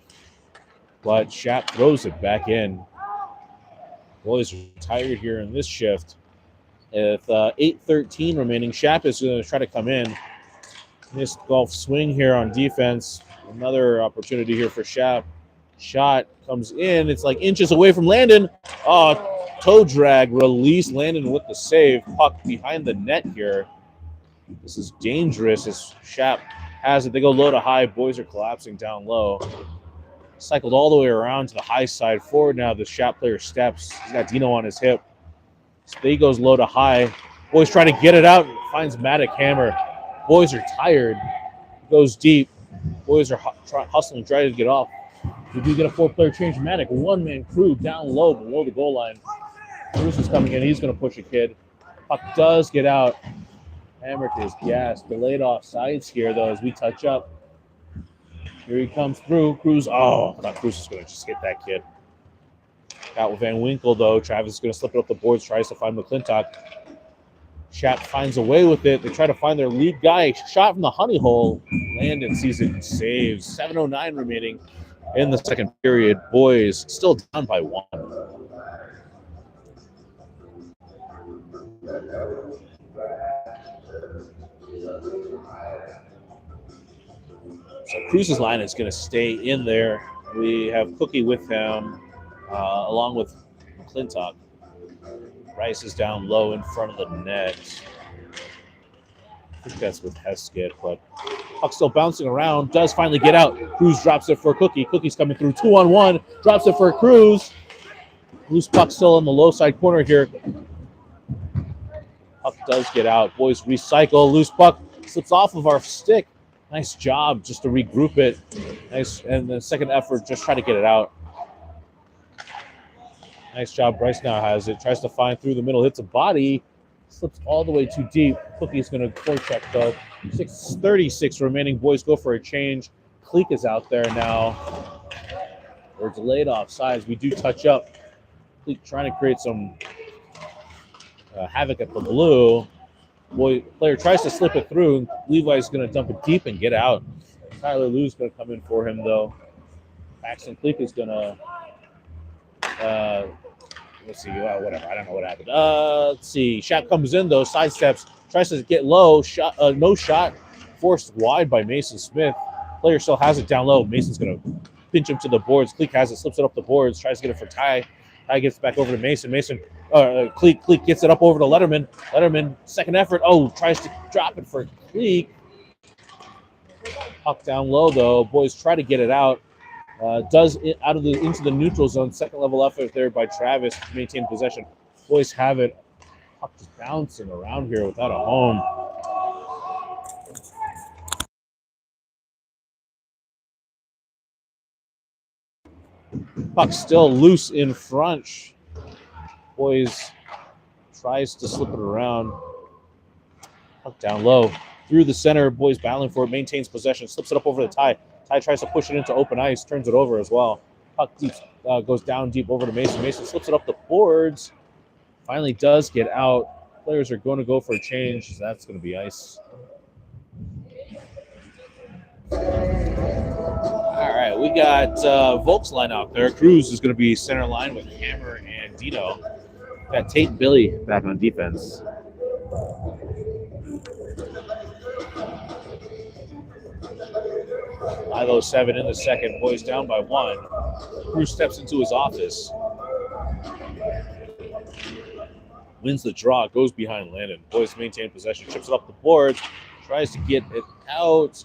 But Shap throws it back in. Boys are tired here in this shift. With 8:13 remaining, Shap is going to try to come in. Missed golf swing here on defense. Another opportunity here for Shap. Shot comes in. It's like inches away from Landon. Toe drag release. Landon with the save. Puck behind the net here. This is dangerous as Shap has it. They go low to high. Boys are collapsing down low. Cycled all the way around to the high side. Forward now, the Shap player steps. He's got Dino on his hip. So he goes low to high. Boys try to get it out. Finds Maddock Hammer. Boys are tired. Goes deep. Boys are hustling, trying to get off. We do get a 4-player change. Maddock, one-man crew down low below the goal line. Bruce is coming in. He's going to push a kid. Puck does get out. Hammer is gas. Delayed off sides here, though, as we touch up. Here he comes through. Cruz. I thought Cruz was going to just hit that kid. Out with Van Winkle, though. Travis is going to slip it up the boards. Tries to find McClintock. Shap finds a way with it. They try to find their lead guy. Shot from the honey hole. Landon sees it and saves. 7:09 remaining in the second period. Boys still down by 1. So Cruz's line is going to stay in there. We have Cookie with him, along with McClintock. Rice is down low in front of the net. I think that's with Heskett, but puck still bouncing around. Does finally get out. Cruz drops it for Cookie. Cookie's coming through 2-on-1. Drops it for Cruz. Loose puck still in the low side corner here. Puck does get out. Boys recycle. Loose puck slips off of our stick. Nice job just to regroup it. Nice. And the second effort, just try to get it out. Nice job. Bryce now has it. Tries to find through the middle. Hits a body. Slips all the way too deep. Cookie's going to forecheck, though. 6:36 remaining. Boys go for a change. Cleek is out there now. We're delayed off sides. We do touch up. Cleek trying to create some havoc at the blue. Player tries to slip it through. Levi's going to dump it deep and get out. Tyler Lou's going to come in for him, though. Paxton Cleek is going to let's see. Whatever. I don't know what happened. Let's see. Shaq comes in, though. Sidesteps. Tries to get low. Shot. No shot. Forced wide by Mason Smith. Player still has it down low. Mason's going to pinch him to the boards. Cleek has it. Slips it up the boards. Tries to get it for Ty. Ty gets back over to Mason. Cleek gets it up over to Letterman. Letterman, second effort. Tries to drop it for Cleek. Puck down low, though. Boys try to get it out. Does it out of into the neutral zone. Second level effort there by Travis to maintain possession. Boys have it. Puck just bouncing around here without a home. Puck still loose in front. Boys tries to slip it around. Puck down low. Through the center. Boys battling for it. Maintains possession. Slips it up over the Ty. Ty tries to push it into open ice. Turns it over as well. Puck deep, goes down deep over to Mason. Mason slips it up the boards. Finally does get out. Players are going to go for a change. That's going to be ice. All right, we got Volk's line out there. Cruz is going to be center line with Hammer and Dino. Got Tate and Billy back on defense. .507 in the second. Boys down by 1. Cruz steps into his office. Wins the draw. Goes behind Landon. Boys maintain possession. Chips it up the board. Tries to get it out.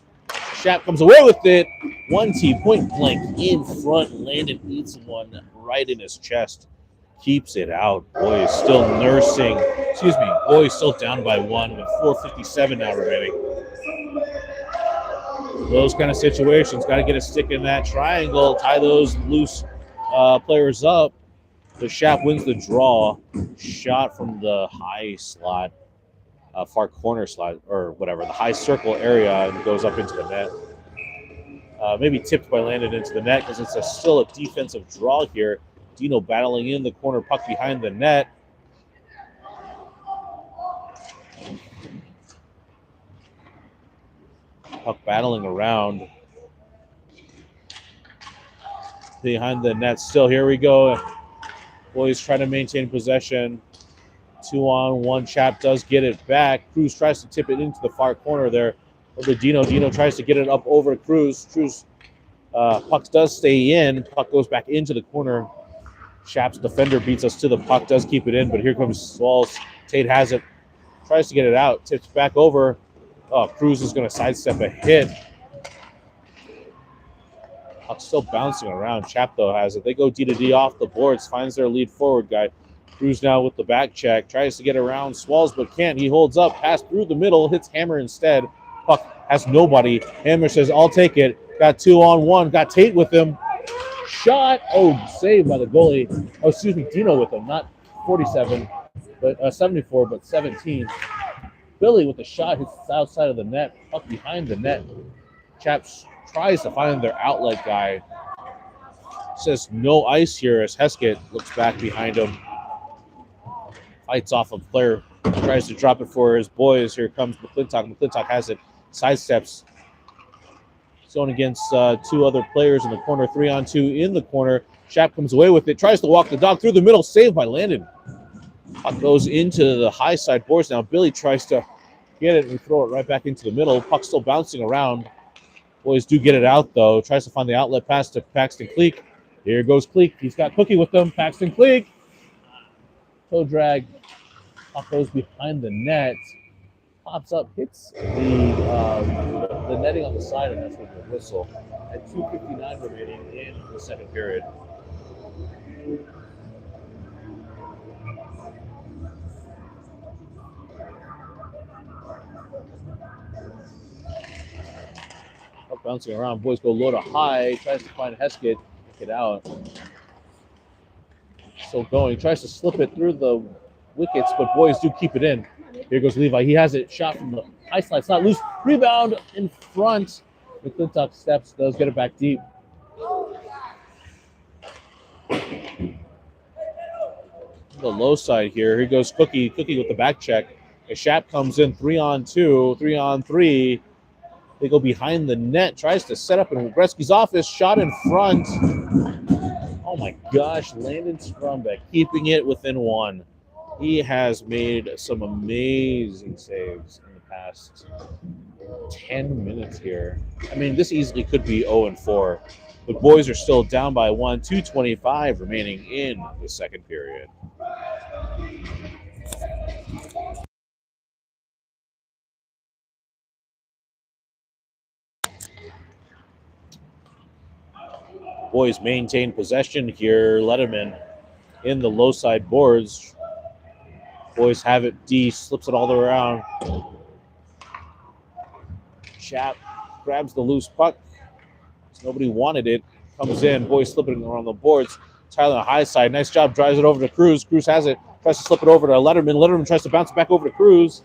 Shap comes away with it. 1T point blank in front. Landon eats one right in his chest. Keeps it out. Boy is still nursing. Excuse me. Boy is still down by one with 4:57 now remaining. Those kind of situations. Got to get a stick in that triangle. Tie those loose players up. The Shap wins the draw. Shot from the high slot, far corner slot, or whatever, the high circle area, and goes up into the net. Maybe tipped by Landon into the net because it's still a defensive draw here. Dino battling in the corner, puck behind the net. Puck battling around behind the net still. Here we go. Boys trying to maintain possession. 2-on-1. Shap does get it back. Cruz tries to tip it into the far corner there. Over Dino. Dino tries to get it up over Cruz. Cruz puck does stay in. Puck goes back into the corner. Shap's defender beats us to the puck. Does keep it in, but here comes Swalls. Tate has it. Tries to get it out. Tips back over. Oh, Cruz is going to sidestep a hit. Puck's still bouncing around. Shap, though, has it. They go D-to-D off the boards. Finds their lead forward guy. Cruz now with the back check. Tries to get around Swalls, but can't. He holds up. Pass through the middle. Hits Hammer instead. Puck has nobody. Hammer says, I'll take it. Got 2-on-1. Got Tate with him. Shot. Oh, saved by the goalie. Oh, excuse me. Dino with him. Not 47, but 74, but 17. Billy with the shot hits the outside of the net. Puck behind the net. Chaps tries to find their outlet guy. Says no ice here as Heskett looks back behind him. Fights off a player. Tries to drop it for his boys. Here comes McClintock. McClintock has it. Sidesteps. Going against two other players in the corner. 3-on-2 in the corner. Shap comes away with it. Tries to walk the dog through the middle. Saved by Landon. Puck goes into the high side boards now. Billy tries to get it and throw it right back into the middle. Puck still bouncing around. Boys do get it out, though. Tries to find the outlet pass to Paxton Cleek. Here goes Cleek. He's got Cookie with him. Paxton Cleek. Toe drag. Puck goes behind the net. Pops up, hits the netting on the side, and that's with the whistle. At 2:59 remaining in the second period. Puck bouncing around. Boys go low to high. Tries to find Heskett. Get out. Still going. Tries to slip it through the wickets, but boys do keep it in. Here goes Levi. He has it shot from the high slide. It's not loose. Rebound in front. McClintock steps, does get it back deep. The low side here. Here goes Cookie. Cookie with the back check. As Shap comes in 3-on-2, 3-on-3. They go behind the net. Tries to set up in Gretzky's office. Shot in front. Oh my gosh. Landon Strombeck keeping it within one. He has made some amazing saves in the past 10 minutes here. I mean, this easily could be 0-4. But boys are still down by one. 2:25 remaining in the second period. Boys maintain possession here. Letterman in the low side boards. Boys have it. D slips it all the way around. Shap grabs the loose puck. Nobody wanted it. Comes in. Boys slipping around the boards. Tyler on the high side. Nice job. Drives it over to Cruz. Cruz has it. Tries to slip it over to Letterman. Letterman tries to bounce it back over to Cruz.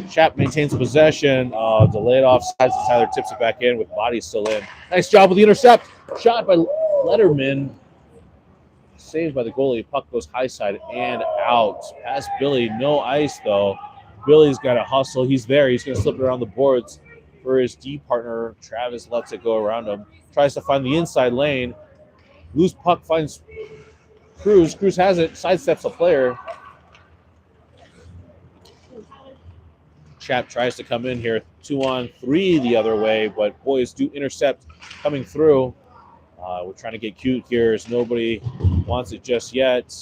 Shap maintains possession. Delayed offside. Tyler tips it back in with body still in. Nice job with the intercept. Shot by Letterman. Saved by the goalie. Puck goes high side and out. Past Billy. No ice, though. Billy's got to hustle. He's there. He's going to slip it around the boards for his D partner. Travis lets it go around him. Tries to find the inside lane. Loose puck finds Cruz. Cruz has it. Sidesteps a player. Shap tries to come in here. 2-on-3 the other way, but boys do intercept coming through. We're trying to get cute here as nobody wants it just yet.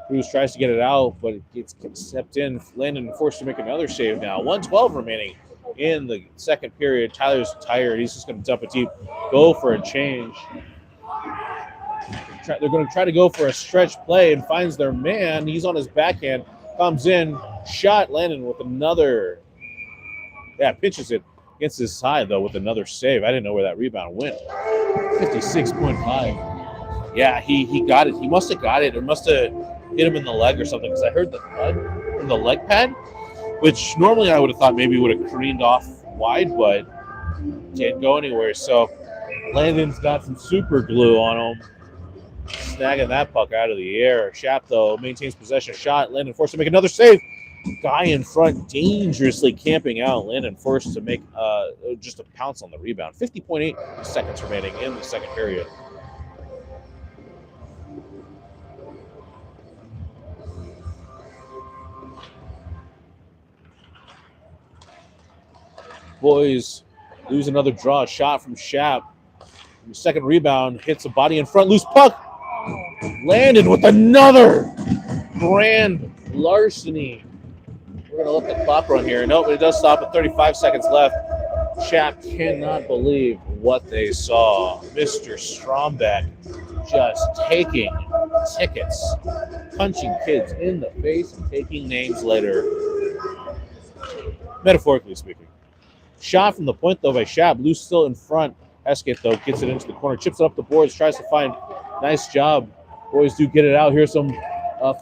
Cruz tries to get it out, but it gets stepped in. Landon forced to make another save now. 1:12 remaining in the second period. Tyler's tired. He's just going to dump it deep, go for a change. They're going to try to go for a stretch play and finds their man. He's on his backhand, comes in, shot, Landon with another. Yeah, pitches it against his side, though, with another save. I didn't know where that rebound went. 56.5. Yeah, he got it. He must have got it. It must have hit him in the leg or something, because I heard the thud in the leg pad, which normally I would have thought maybe would have careened off wide, but didn't go anywhere. So Landon's got some super glue on him, snagging that puck out of the air. Shap, though, maintains possession. Shot. Landon forced to make another save. Guy in front dangerously camping out. Landon forced to make just a pounce on the rebound. 50.8 seconds remaining in the second period. Boys lose another draw. Shot from Shap. Second rebound, hits a body in front, loose puck. Landon with another grand larceny. We're going to let the clock run here. Nope, it does stop at 35 seconds left. Shap cannot believe what they saw. Mr. Strombeck just taking tickets, punching kids in the face and taking names later. Metaphorically speaking. Shot from the point, though, by Shap. Loose still in front. Heskett, though, gets it into the corner, chips it up the boards, tries to find. Nice job. Boys do get it out. Here's some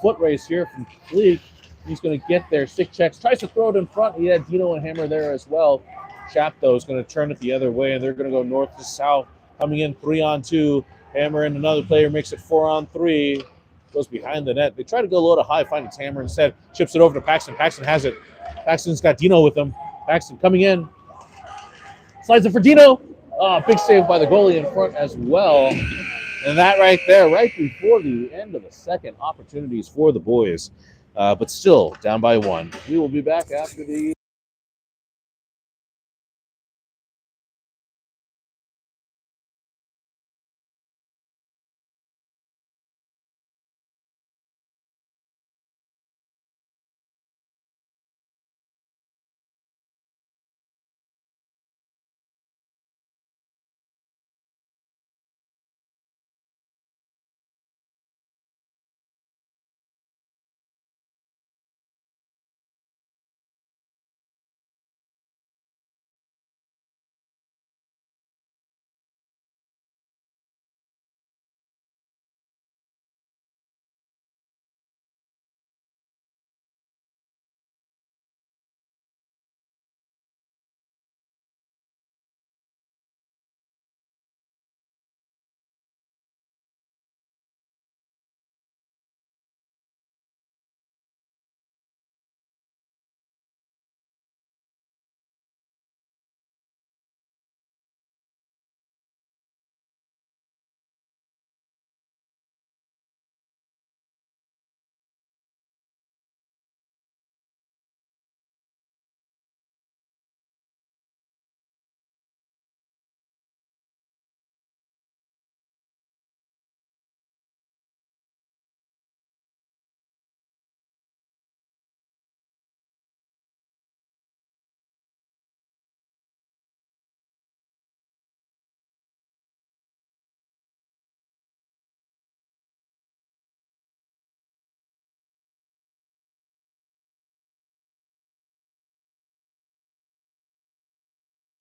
foot race here from Fleet. He's going to get there. Stick checks. Tries to throw it in front. He had Dino and Hammer there as well. Shap, though, is going to turn it the other way, and they're going to go north to south. Coming in 3-on-2. Hammer and another player makes it 4-on-3. Goes behind the net. They try to go low to high, find its Hammer instead. Chips it over to Paxton. Paxton has it. Paxton's got Dino with him. Paxton coming in. Slides it for Dino. Big save by the goalie in front as well. And that right there, right before the end of the second, opportunities for the boys. But still down by one. We will be back after the...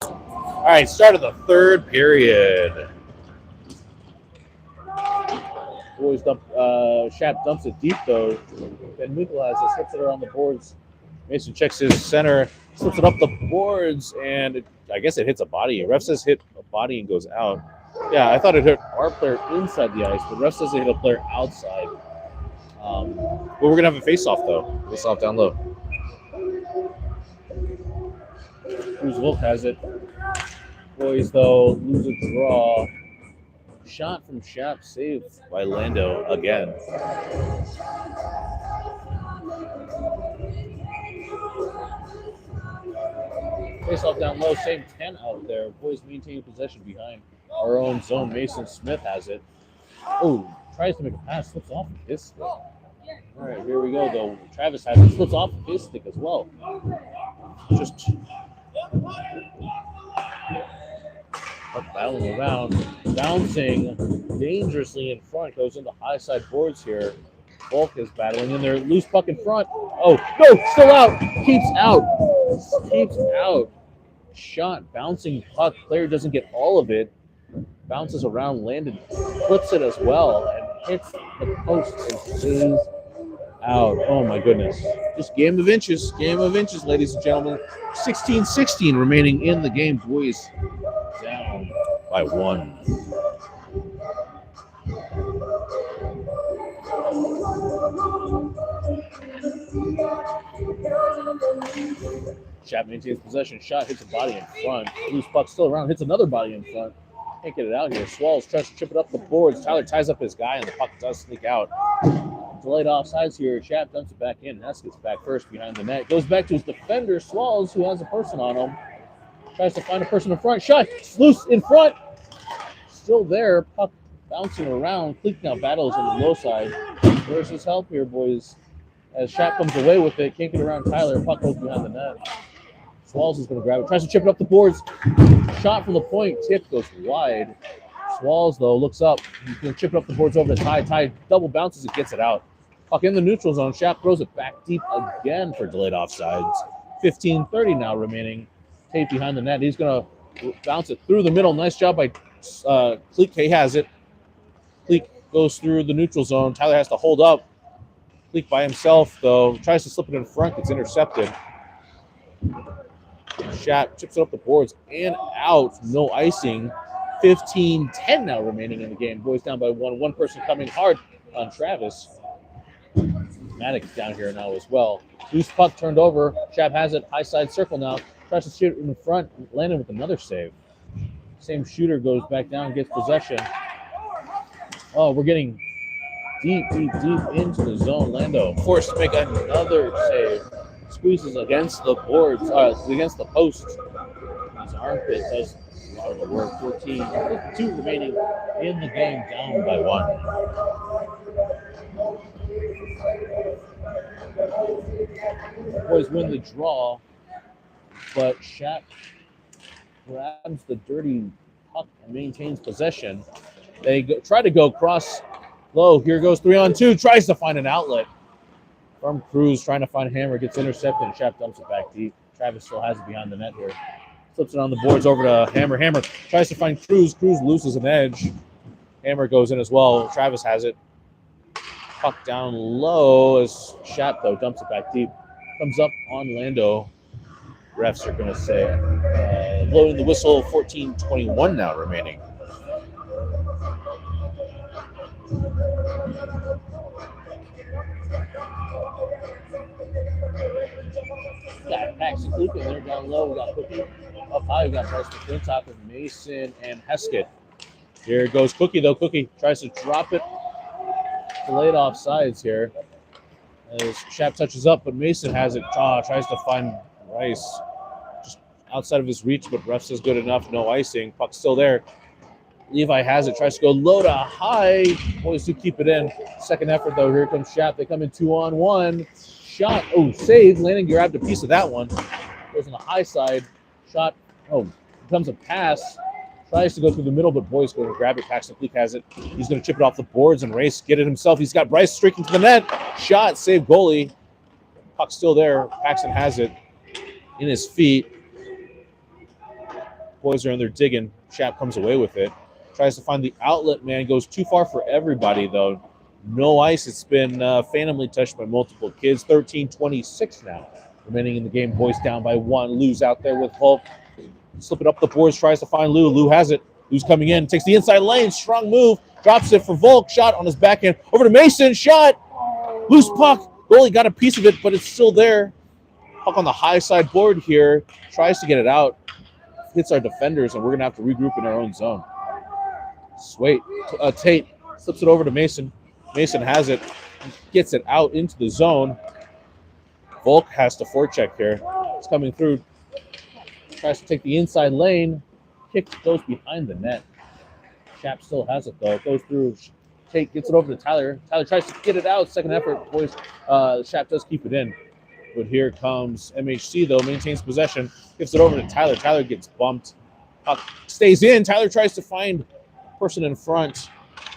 All right, start of the third period. Boys dump. Shap dumps it deep, though. Ben Mikkel has it, slips it around the boards. Mason checks his center, slips it up the boards, and I guess it hits a body. Ref says hit a body and goes out. Yeah, I thought it hit our player inside the ice, but ref says it hit a player outside. But we're going to have a face-off, though. Face-off down low. Cruz Wolf has it. Boys, though, lose a draw. Shot from Shap, saved by Lando again. Face off down low, same 10 out there. Boys maintain possession behind our own zone. Mason Smith has it. Oh, tries to make a pass, slips off of his stick. All right, here we go, though. Travis has it, slips off of his stick as well. Just Puck battling around, bouncing dangerously in front, goes into high side boards here. Volk is battling in there, loose puck in front. Oh, no, still out, keeps out. Shot, bouncing puck, player doesn't get all of it. Bounces around, Landon flips it as well, and hits the post and stays out. Oh my goodness. Just game of inches, ladies and gentlemen. 16-16 remaining in the game. Boys down by 1. Shap maintains possession. Shot hits a body in front. Loose puck still around. Hits another body in front. Can't get it out here. Swallows tries to chip it up the boards. Tyler ties up his guy, and the puck does sneak out. Delayed offsides here. Shap dumps it back in. Ness gets back first behind the net. Goes back to his defender, Swallows, who has a person on him. Tries to find a person in front. Shot loose in front. Still there. Puck bouncing around. Cleek now battles on the low side. Where's his help here, boys? As Shap comes away with it. Can't get around Tyler. Puck goes behind the net. Swallows is going to grab it. Tries to chip it up the boards. Shot from the point. Tip goes wide. Swallows, though, looks up. He's going to chip it up the boards over to Ty. Ty double bounces and gets it out. Puck in the neutral zone. Shap throws it back deep again for delayed offsides. 15:30 now remaining. Tate behind the net. He's going to bounce it through the middle. Nice job by Cleek. He has it. Cleek goes through the neutral zone. Tyler has to hold up. Cleek by himself, though. Tries to slip it in front. Gets intercepted. Shap chips it up the boards and out. No icing. 15-10 now remaining in the game. Boys down by 1. One person coming hard on Travis. Maddox down here now as well. Loose puck turned over. Shap has it. High side circle now. Tries to shoot it in front. Landed with another save. Same shooter goes back down and gets possession. Oh, we're getting deep into the zone. Lando forced to make another save. Squeezes against the boards, against the post. His armpit does a lot of the work. 14-2 remaining in the game, down by 1. Boys win the draw, but Shap grabs the dirty puck and maintains possession. They try to go cross low. Here goes 3-on-2. Tries to find an outlet from Cruz. Trying to find Hammer. Gets intercepted, and Shap dumps it back deep. Travis still has it behind the net here. Flips it on the boards over to Hammer. Hammer tries to find Cruz. Cruz loses an edge. Hammer goes in as well. Travis has it. Puck down low as Shap, though, dumps it back deep. Comes up on Lando. Refs are going to say blowing the whistle. 14-21 now remaining. Got Paxton Cookie there down low. We got Cookie up high. We got Bryce McClintock with Mason and Heskett. Here goes Cookie, though. Cookie tries to drop it. Delayed off sides here. As Shap touches up, but Mason has it. Tries to find Rice. Just outside of his reach, but ref says good enough. No icing. Puck's still there. Levi has it. Tries to go low to high. Boys do keep it in. Second effort, though. Here comes Shap. They come in 2-on-1. Shot. Oh, saved. Landon grabbed a piece of that one. Goes on the high side. Shot. Oh, becomes a pass. Tries to go through the middle, but boys go to grab it. Paxton Cleek has it. He's going to chip it off the boards and race. Get it himself. He's got Bryce streaking to the net. Shot. Save goalie. Puck's still there. Paxton has it in his feet. Boys are in there digging. Shap comes away with it. Tries to find the outlet, man. Goes too far for everybody, though. No ice. It's been phantomly touched by multiple kids. 13-26 now. Remaining in the game. Boys down by 1. Lou's out there with Hulk. Slipping up the boards. Tries to find Lou. Lou has it. Lou's coming in. Takes the inside lane. Strong move. Drops it for Volk. Shot on his backhand. Over to Mason. Shot. Loose puck. Goalie got a piece of it, but it's still there. Puck on the high side board here. Tries to get it out. Hits our defenders, and we're going to have to regroup in our own zone. Tate slips it over to Mason. Mason has it. Gets it out into the zone. Volk has to forecheck here. It's coming through. Tries to take the inside lane. Kick goes behind the net. Shap still has it, though. It goes through. Tate gets it over to Tyler. Tyler tries to get it out. Second effort. Boys, Shap does keep it in. But here comes MHC, though, maintains possession, gives it over to Tyler. Tyler gets bumped. Puck stays in. Tyler tries to find person in front.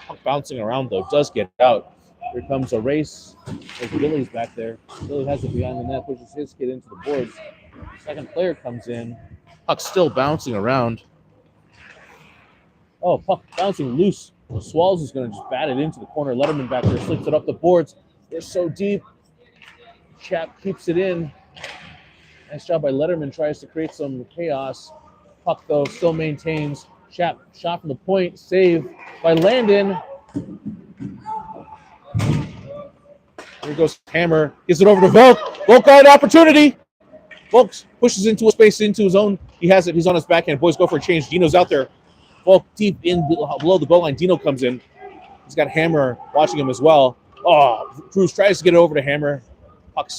Puck bouncing around, though, does get out. Here comes a race. There's Billy's back there. Billy has it behind the net, pushes his kid into the boards. The second player comes in. Puck still bouncing around. Oh, puck bouncing loose. Swallows is going to just bat it into the corner. Letterman back there slips it up the boards. They're so deep. Chap keeps it in. Nice job by Letterman. Tries to create some chaos. Puck, though, still maintains. Chap shot from the point. Save by Landon. Here goes Hammer. Gives it over to Volk. Volk got an opportunity. Volk pushes into a space into his own. He has it. He's on his backhand. Boys go for a change. Dino's out there. Volk deep in below the goal line. Dino comes in. He's got Hammer watching him as well. Oh, Cruz tries to get it over to Hammer.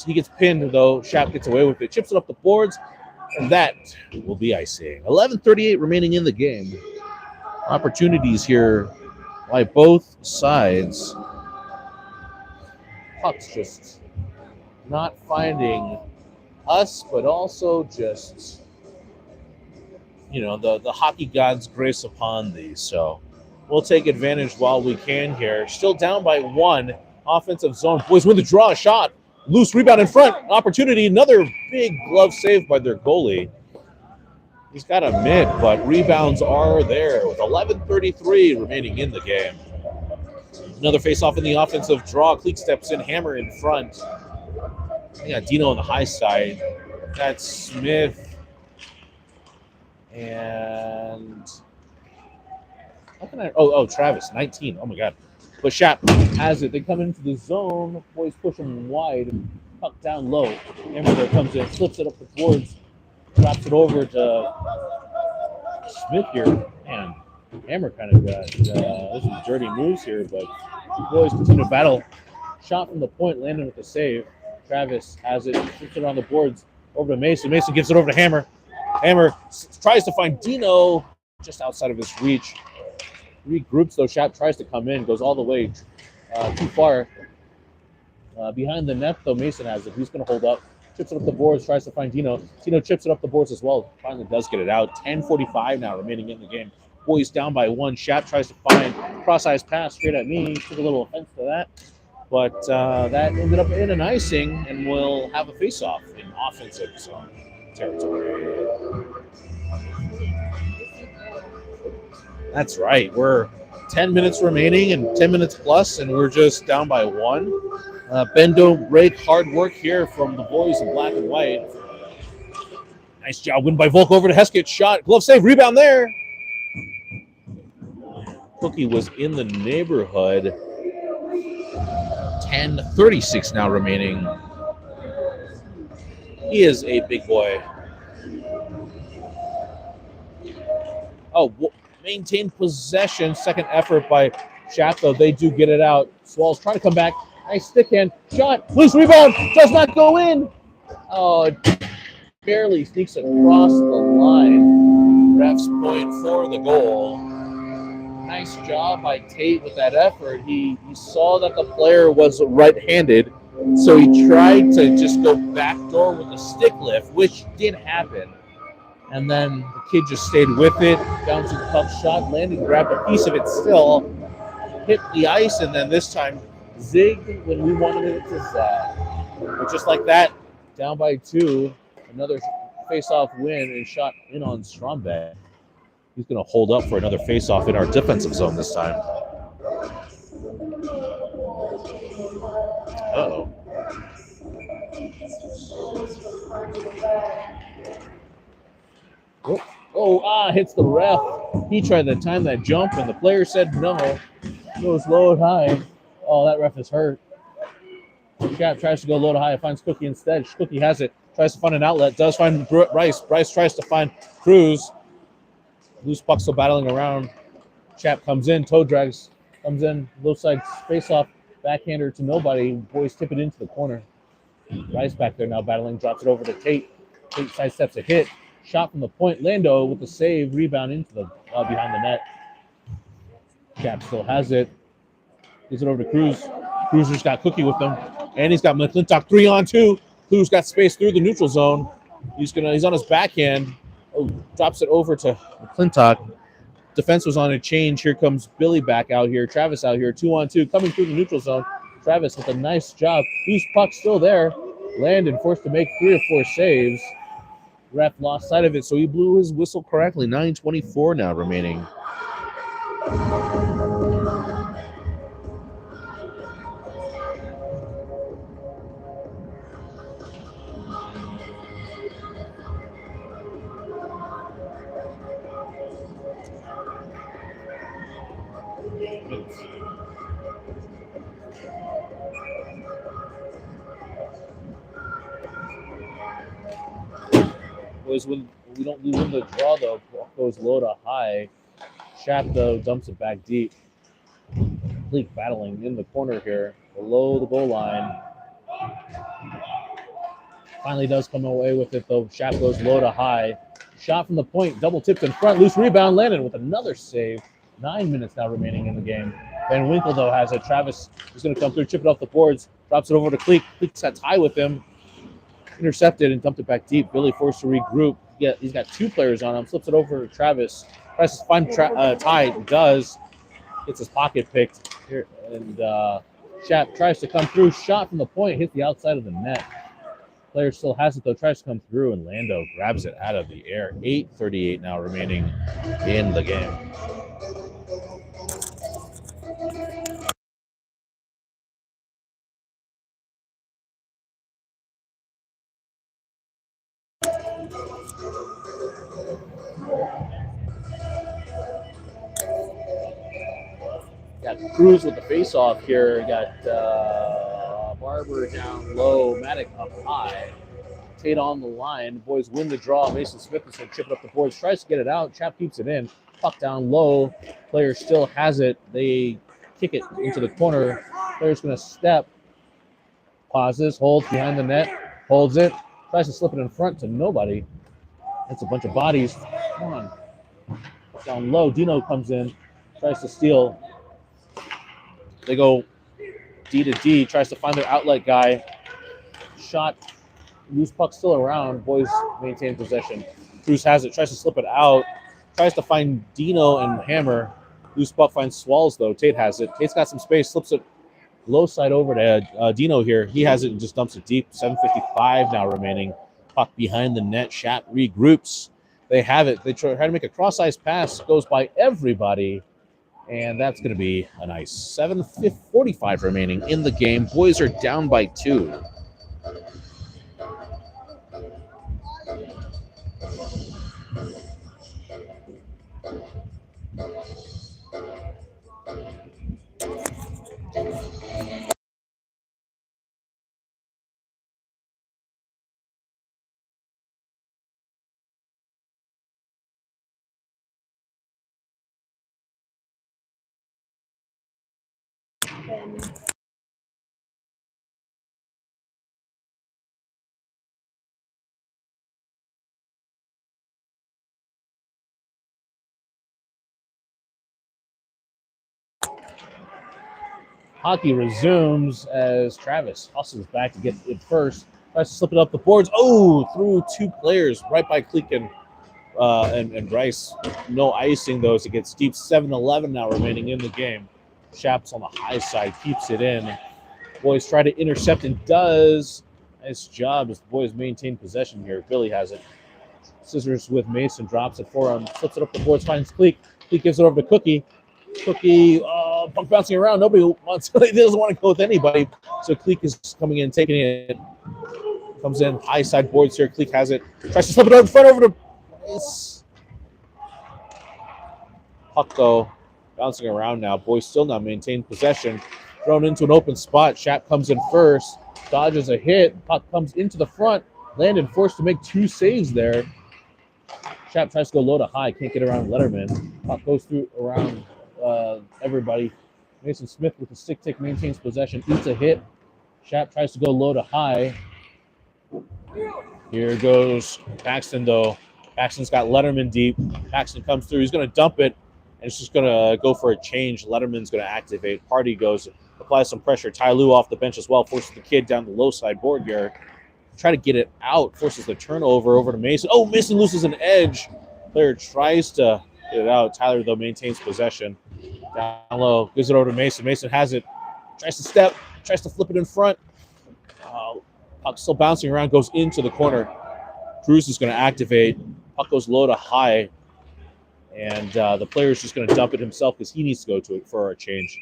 He gets pinned, though. Shap gets away with it. Chips it up the boards. And that will be icing. 11:38 remaining in the game. Opportunities here by both sides. Puck's just not finding us, but also just, the hockey gods' grace upon these. So we'll take advantage while we can here. Still down by one. Offensive zone. Boys win the draw. A shot. Loose rebound in front. Opportunity. Another big glove save by their goalie. He's got a mid, but rebounds are there with 11:33 remaining in the game. Another face-off in the offensive draw. Cleek steps in. Hammer in front. We got Dino on the high side. That's Smith. And how can I? Oh, Travis, 19. Oh my God. But Shap has it. They come into the zone. Boys push them wide. Puck down low. Hammer there comes in, slips it up the boards, drops it over to Smith here. Man, Hammer kind of got some dirty moves here, but the boys continue to battle. Shot from the point, landing with the save. Travis has it, slips it on the boards over to Mason. Mason gives it over to Hammer. Hammer tries to find Dino just outside of his reach. Regroups, though. Shap tries to come in, goes all the way too far. Behind the net, though, Mason has it. He's going to hold up. Chips it up the boards, tries to find Dino. Dino chips it up the boards as well. Finally does get it out. 10:45 now remaining in the game. Boys down by one. Shap tries to find cross-eyes pass straight at me. Took a little offense to that. But that ended up in an icing, and we'll have a face-off in offensive zone territory. That's right. We're 10 minutes remaining and 10 minutes plus, and we're just down by one. Bendo break, hard work here from the boys in black and white. Nice job. Win by Volk over to Heskett. Shot. Glove save. Rebound there. Cookie was in the neighborhood. 10:36 now remaining. He is a big boy. Oh, maintain possession. Second effort by Shap, though. They do get it out. Swallows trying to come back. Nice stick hand. Shot. Loose rebound. Does not go in. Oh, it barely sneaks across the line. Refs point for the goal. Nice job by Tate with that effort. He saw that the player was right-handed, so he tried to just go backdoor with a stick lift, which did happen. And then the kid just stayed with it. Bouncing tough shot. Landon grabbed a piece of it still. Hit the ice, and then this time zigged when we wanted it to zag. But just like that, down by two. Another face-off win and shot in on Strombeck. He's going to hold up for another face-off in our defensive zone this time. Uh-oh. Hits the ref. He tried to time that jump, and the player said no. Goes low and high. Oh, that ref is hurt. Shap tries to go low to high. Finds Cookie instead. Cookie has it. Tries to find an outlet. Does find Bryce. Bryce tries to find Cruz. Loose puck still battling around. Chap comes in. Toe drags. Comes in. Low side face-off. Backhander to nobody. Boys tip it into the corner. Bryce back there now battling. Drops it over to Tate. Tate sidesteps a hit. Shot from the point. Lando with the save. Rebound into the behind the net. Chap still has it. Gives it over to Cruz. Cruzer's got Cookie with him. And he's got McClintock 3-on-2. Clue's got space through the neutral zone. He's on his backhand. Oh, drops it over to McClintock. Defense was on a change. Here comes Billy back out here. Travis out here, 2-on-2, coming through the neutral zone. Travis with a nice job. Loose puck still there. Landon forced to make 3 or 4 saves. Ref lost sight of it, so he blew his whistle correctly. 9:24 now remaining. Boys, when we win the draw, though, goes low to high. Shap, though, dumps it back deep. Bleak battling in the corner here, below the goal line. Finally does come away with it, though. Shap goes low to high. Shot from the point, double tipped in front, loose rebound, Landon with another save. 9 minutes now remaining in the game. Van Winkle, though, has it. Travis is going to come through, chip it off the boards, drops it over to Cleek. Cleek's got tie with him. Intercepted and dumped it back deep. Billy forced to regroup. He's got 2 players on him. Flips it over to Travis. Tries to find Ty. Does. Gets his pocket picked here. And Shap tries to come through. Shot from the point. Hit the outside of the net. Player still has it, though. Tries to come through, and Lando grabs it out of the air. 8:38 now remaining in the game. Got Cruz with the face-off here. Got Barber down low. Maddock up high. Tate on the line. The boys win the draw. Mason Smith is going to chip it up the boards. Tries to get it out. Chap keeps it in. Puck down low. Player still has it. They kick it into the corner. Player's going to step. Pauses. Holds behind the net. Holds it. Tries to slip it in front to nobody. That's a bunch of bodies. Come on. Down low. Dino comes in. Tries to steal. They go D to D. Tries to find their outlet guy. Shot. Loose puck still around. Boys maintain possession. Cruz has it. Tries to slip it out. Tries to find Dino and Hammer. Loose puck finds Swalls, though. Tate has it. Tate's got some space. Slips it low side over to Dino here. He has it and just dumps it deep. 7:55 now remaining. Puck behind the net. Shap regroups. They have it. They try to make a cross-ice pass. Goes by everybody. And that's going to be a nice 7:45 remaining in the game. Boys are down by 2. Hockey resumes as Travis hustles back to get it first. Tries to slip it up the boards. Oh, through 2 players right by Cleek and Bryce. No icing, though, as it gets deep. 7:11 now remaining in the game. Shap's on the high side, keeps it in. Boys try to intercept and does. Nice job as the boys maintain possession here. Billy has it. Scissors with Mason, drops it for him, flips it up the boards, finds Cleek. Cleek gives it over to Cookie. Cookie, puck bouncing around. Nobody wants. He doesn't want to go with anybody. So Cleek is coming in, taking it. Comes in, high side boards here. Cleek has it. Tries to slip it out in front over to Bryce. Puck, though, bouncing around now. Boys still not maintain possession. Thrown into an open spot. Shap comes in first. Dodges a hit. Puck comes into the front. Landon forced to make 2 saves there. Shap tries to go low to high. Can't get around Letterman. Puck goes through around everybody. Mason Smith with the stick tick maintains possession. Eats a hit. Shap tries to go low to high. Here goes Paxton, though. Paxton's got Letterman deep. Paxton comes through. He's going to dump it, and it's just going to go for a change. Letterman's going to activate. Hardy goes, applies some pressure. Ty Lue off the bench as well. Forces the kid down the low side board here. try to get it out, forces the turnover over to Mason. Oh, Mason loses an edge. Player tries to get it out. Tyler, though, maintains possession. Down low, gives it over to Mason. Mason has it, tries to step, tries to flip it in front. Puck still bouncing around, goes into the corner. Cruz is going to activate. Puck goes low to high. And the player is just going to dump it himself because he needs to go to it for a change.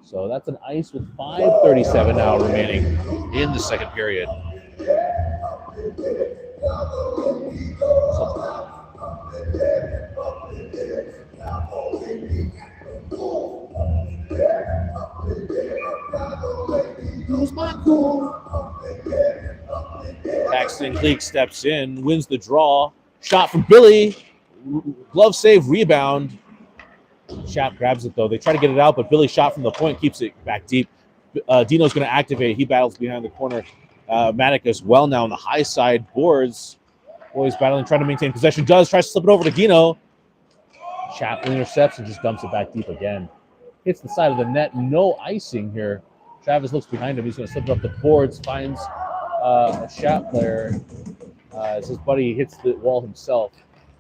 So that's an ice with 5:37 now remaining in the second period. Paxton Cleek steps in, wins the draw. Shot from Billy. Glove save, rebound. Shap grabs it, though. They try to get it out, but Billy shot from the point, keeps it back deep. Dino's going to activate. He battles behind the corner. Maddock as well now on the high side boards. Boys battling, trying to maintain possession. Tries to slip it over to Dino. Shap intercepts and just dumps it back deep again. Hits the side of the net. No icing here. Travis looks behind him. He's going to slip it up the boards. Finds a Shap player as his buddy hits the wall himself.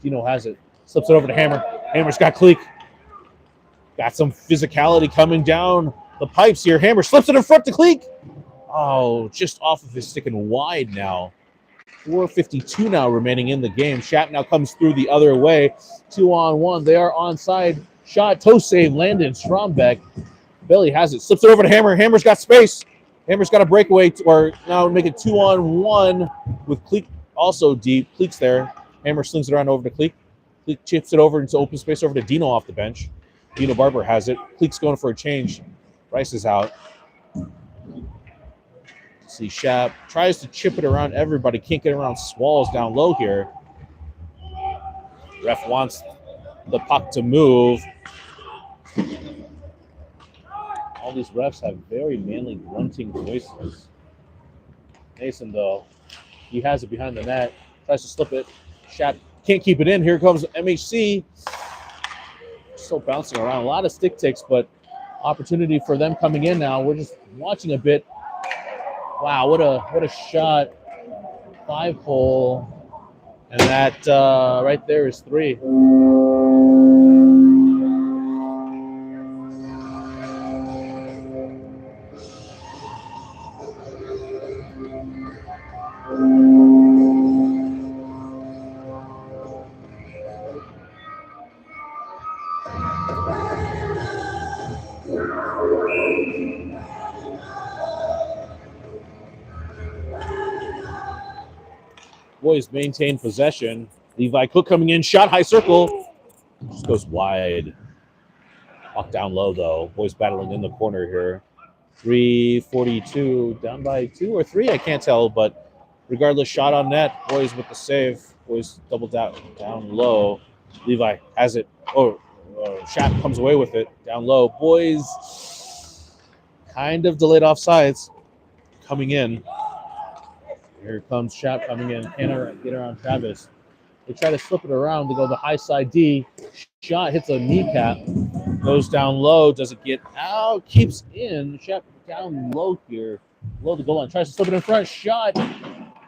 Dino has it. Slips it over to Hammer. Hammer's got Cleek. Got some physicality coming down the pipes here. Hammer slips it in front to Cleek. Oh, just off of his stick and wide now. 4:52 now remaining in the game. Shap now comes through the other way. 2-on-1. They are onside. Shot, toe save, Landon Strombeck. Billy has it. Slips it over to Hammer. Hammer's got space. Hammer's got a breakaway, or now make it 2-on-1 with Cleek also deep. Cleek's there. Hammer slings it around over to Cleek. Cleek chips it over into open space over to Dino off the bench. Dino Barber has it. Cleek's going for a change. Rice is out. See, Shap tries to chip it around everybody. Can't get around Swalls down low here. Ref wants the puck to move. All these refs have very manly, grunting voices. Mason, though, he has it behind the net. Tries to slip it. Shap can't keep it in. Here comes MHC. Still bouncing around. A lot of stick takes, but opportunity for them coming in now. We're just watching a bit. Wow, what a shot. 5-hole. And that right there is 3. Boys maintain possession. Levi Cook coming in, shot high circle. Just goes wide. Walk down low, though. Boys battling in the corner here. 3:42, down by 2 or 3, I can't tell, but regardless, shot on net. Boys with the save. Boys double down low. Levi has it. Oh, Shap comes away with it. Down low. Boys kind of delayed offsides. Coming in. Here comes Shap coming in. Can't get around Travis. They try to slip it around to go the high side D. Shot hits a kneecap. Goes down low. Doesn't get out. Keeps in. Shap down low here. Below the goal line. Tries to slip it in front. Shot.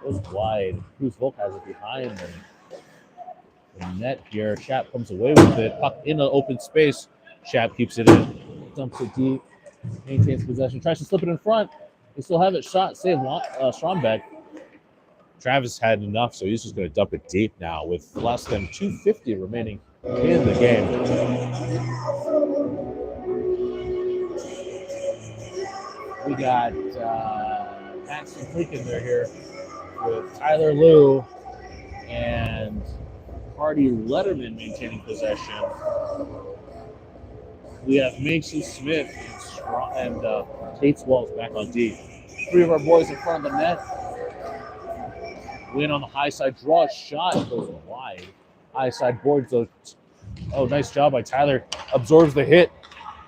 Goes wide. Cruz Volk has it behind them. The net here. Shap comes away with it. Puck in the open space. Shap keeps it in. Dumps it deep. Maintains possession. Tries to slip it in front. They still have it. Shot. Save Strombeck. Travis had enough, so he's just going to dump it deep now with less than 2:50 remaining in the game. We got Paxton Cleek in there here with Tyler Liu and Hardy Letterman maintaining possession. We have Mason Smith and Tate Swalls back on D. 3 of our boys in front of the net. Win on the high side, draw a shot, goes wide. High side boards, though. Oh, nice job by Tyler. Absorbs the hit.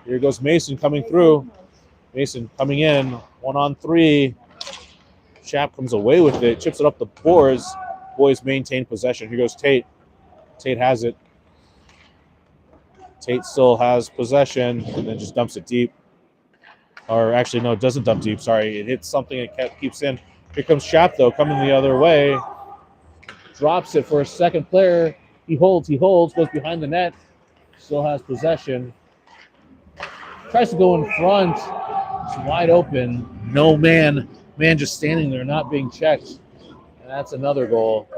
Here goes Mason coming through. Mason coming in, 1-on-3. Shap comes away with it, chips it up the boards. Boys maintain possession. Here goes Tate. Tate has it. Tate still has possession and then just dumps it deep. Or actually, no, it doesn't dump deep. Sorry, it hits something and keeps in. Here comes Shap, though, coming the other way. Drops it for a second player. He holds, goes behind the net. Still has possession. Tries to go in front. It's wide open. No man. Man just standing there, not being checked. And that's another goal.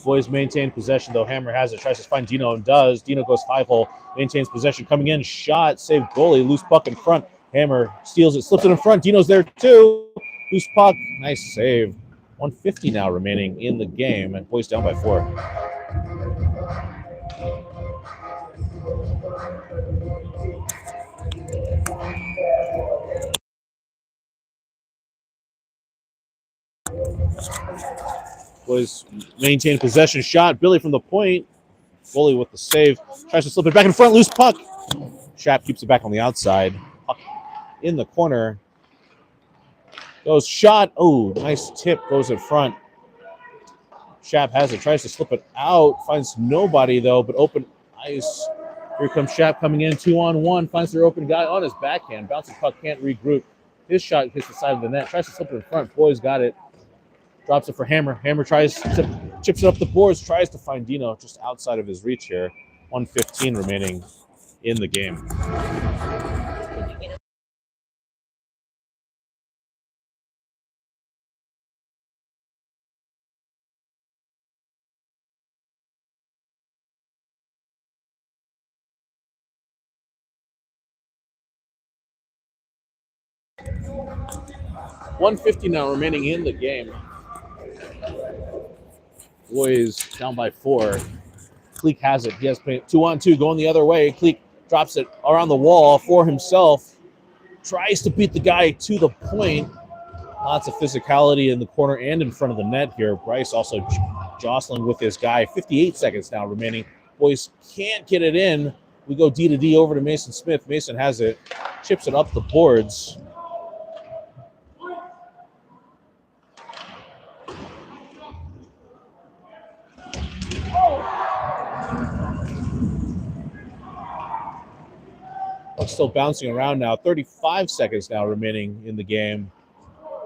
Boys maintain possession, though. Hammer has it. Tries to find Dino and does. Dino goes 5-hole. Maintains possession. Coming in. Shot. Saved goalie. Loose puck in front. Hammer steals it. Slips it in front. Dino's there too. Loose puck. Nice save. 150 now remaining in the game. And boys down by 4. Boys maintain possession. Shot. Billy from the point. Goalie with the save. Tries to slip it back in front. Loose puck. Shap keeps it back on the outside. Puck in the corner. Goes shot. Oh, nice tip. Goes in front. Shap has it. Tries to slip it out. Finds nobody, though, but open ice. Here comes Shap coming in 2-on-1. Finds their open guy on his backhand. Bouncing puck. Can't regroup. His shot hits the side of the net. Tries to slip it in front. Boys got it. Drops it for Hammer. Hammer tries to chips it up the boards. Tries to find Dino just outside of his reach here. 1:15 remaining in the game. $150 now remaining in the game. Boys down by 4. Cleek has it. He has 2-on-2 going the other way. Cleek drops it around the wall for himself. Tries to beat the guy to the point. Lots of physicality in the corner and in front of the net here. Bryce also jostling with this guy. 58 seconds now remaining. Boys can't get it in. We go D to D over to Mason Smith. Mason has it. Chips it up the boards. Still bouncing around now. 35 seconds now remaining in the game.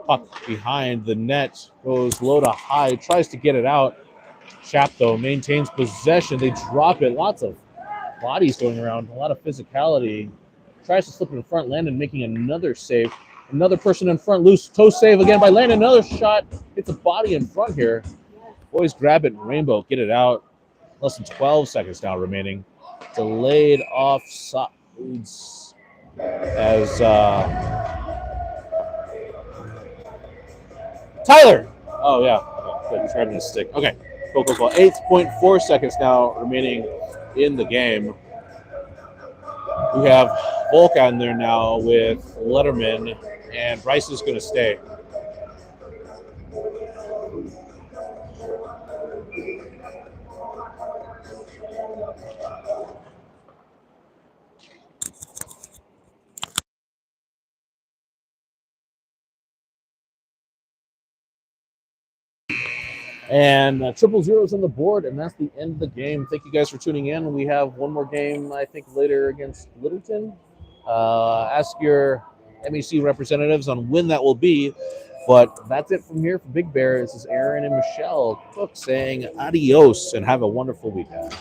Puck behind the net. Goes low to high. Tries to get it out. Shap, though, maintains possession. They drop it. Lots of bodies going around. A lot of physicality. Tries to slip it in front. Landon making another save. Another person in front. Loose toe save again by Landon. Another shot. Hits a body in front here. Boys grab it. Rainbow. Get it out. Less than 12 seconds now remaining. Delayed offside. As Tyler. Oh yeah. Okay. Grabbing his stick. Okay. Cool. 8.4 seconds now remaining in the game. We have Volk on there now with Letterman, and Bryce is going to stay. And 0-0 on the board, and that's the end of the game. Thank you guys for tuning in. We have one more game, I think, later against Littleton. Ask your MHC representatives on when that will be. But that's it from here for Big Bear. This is Aaron and Michelle Cook saying adios and have a wonderful weekend.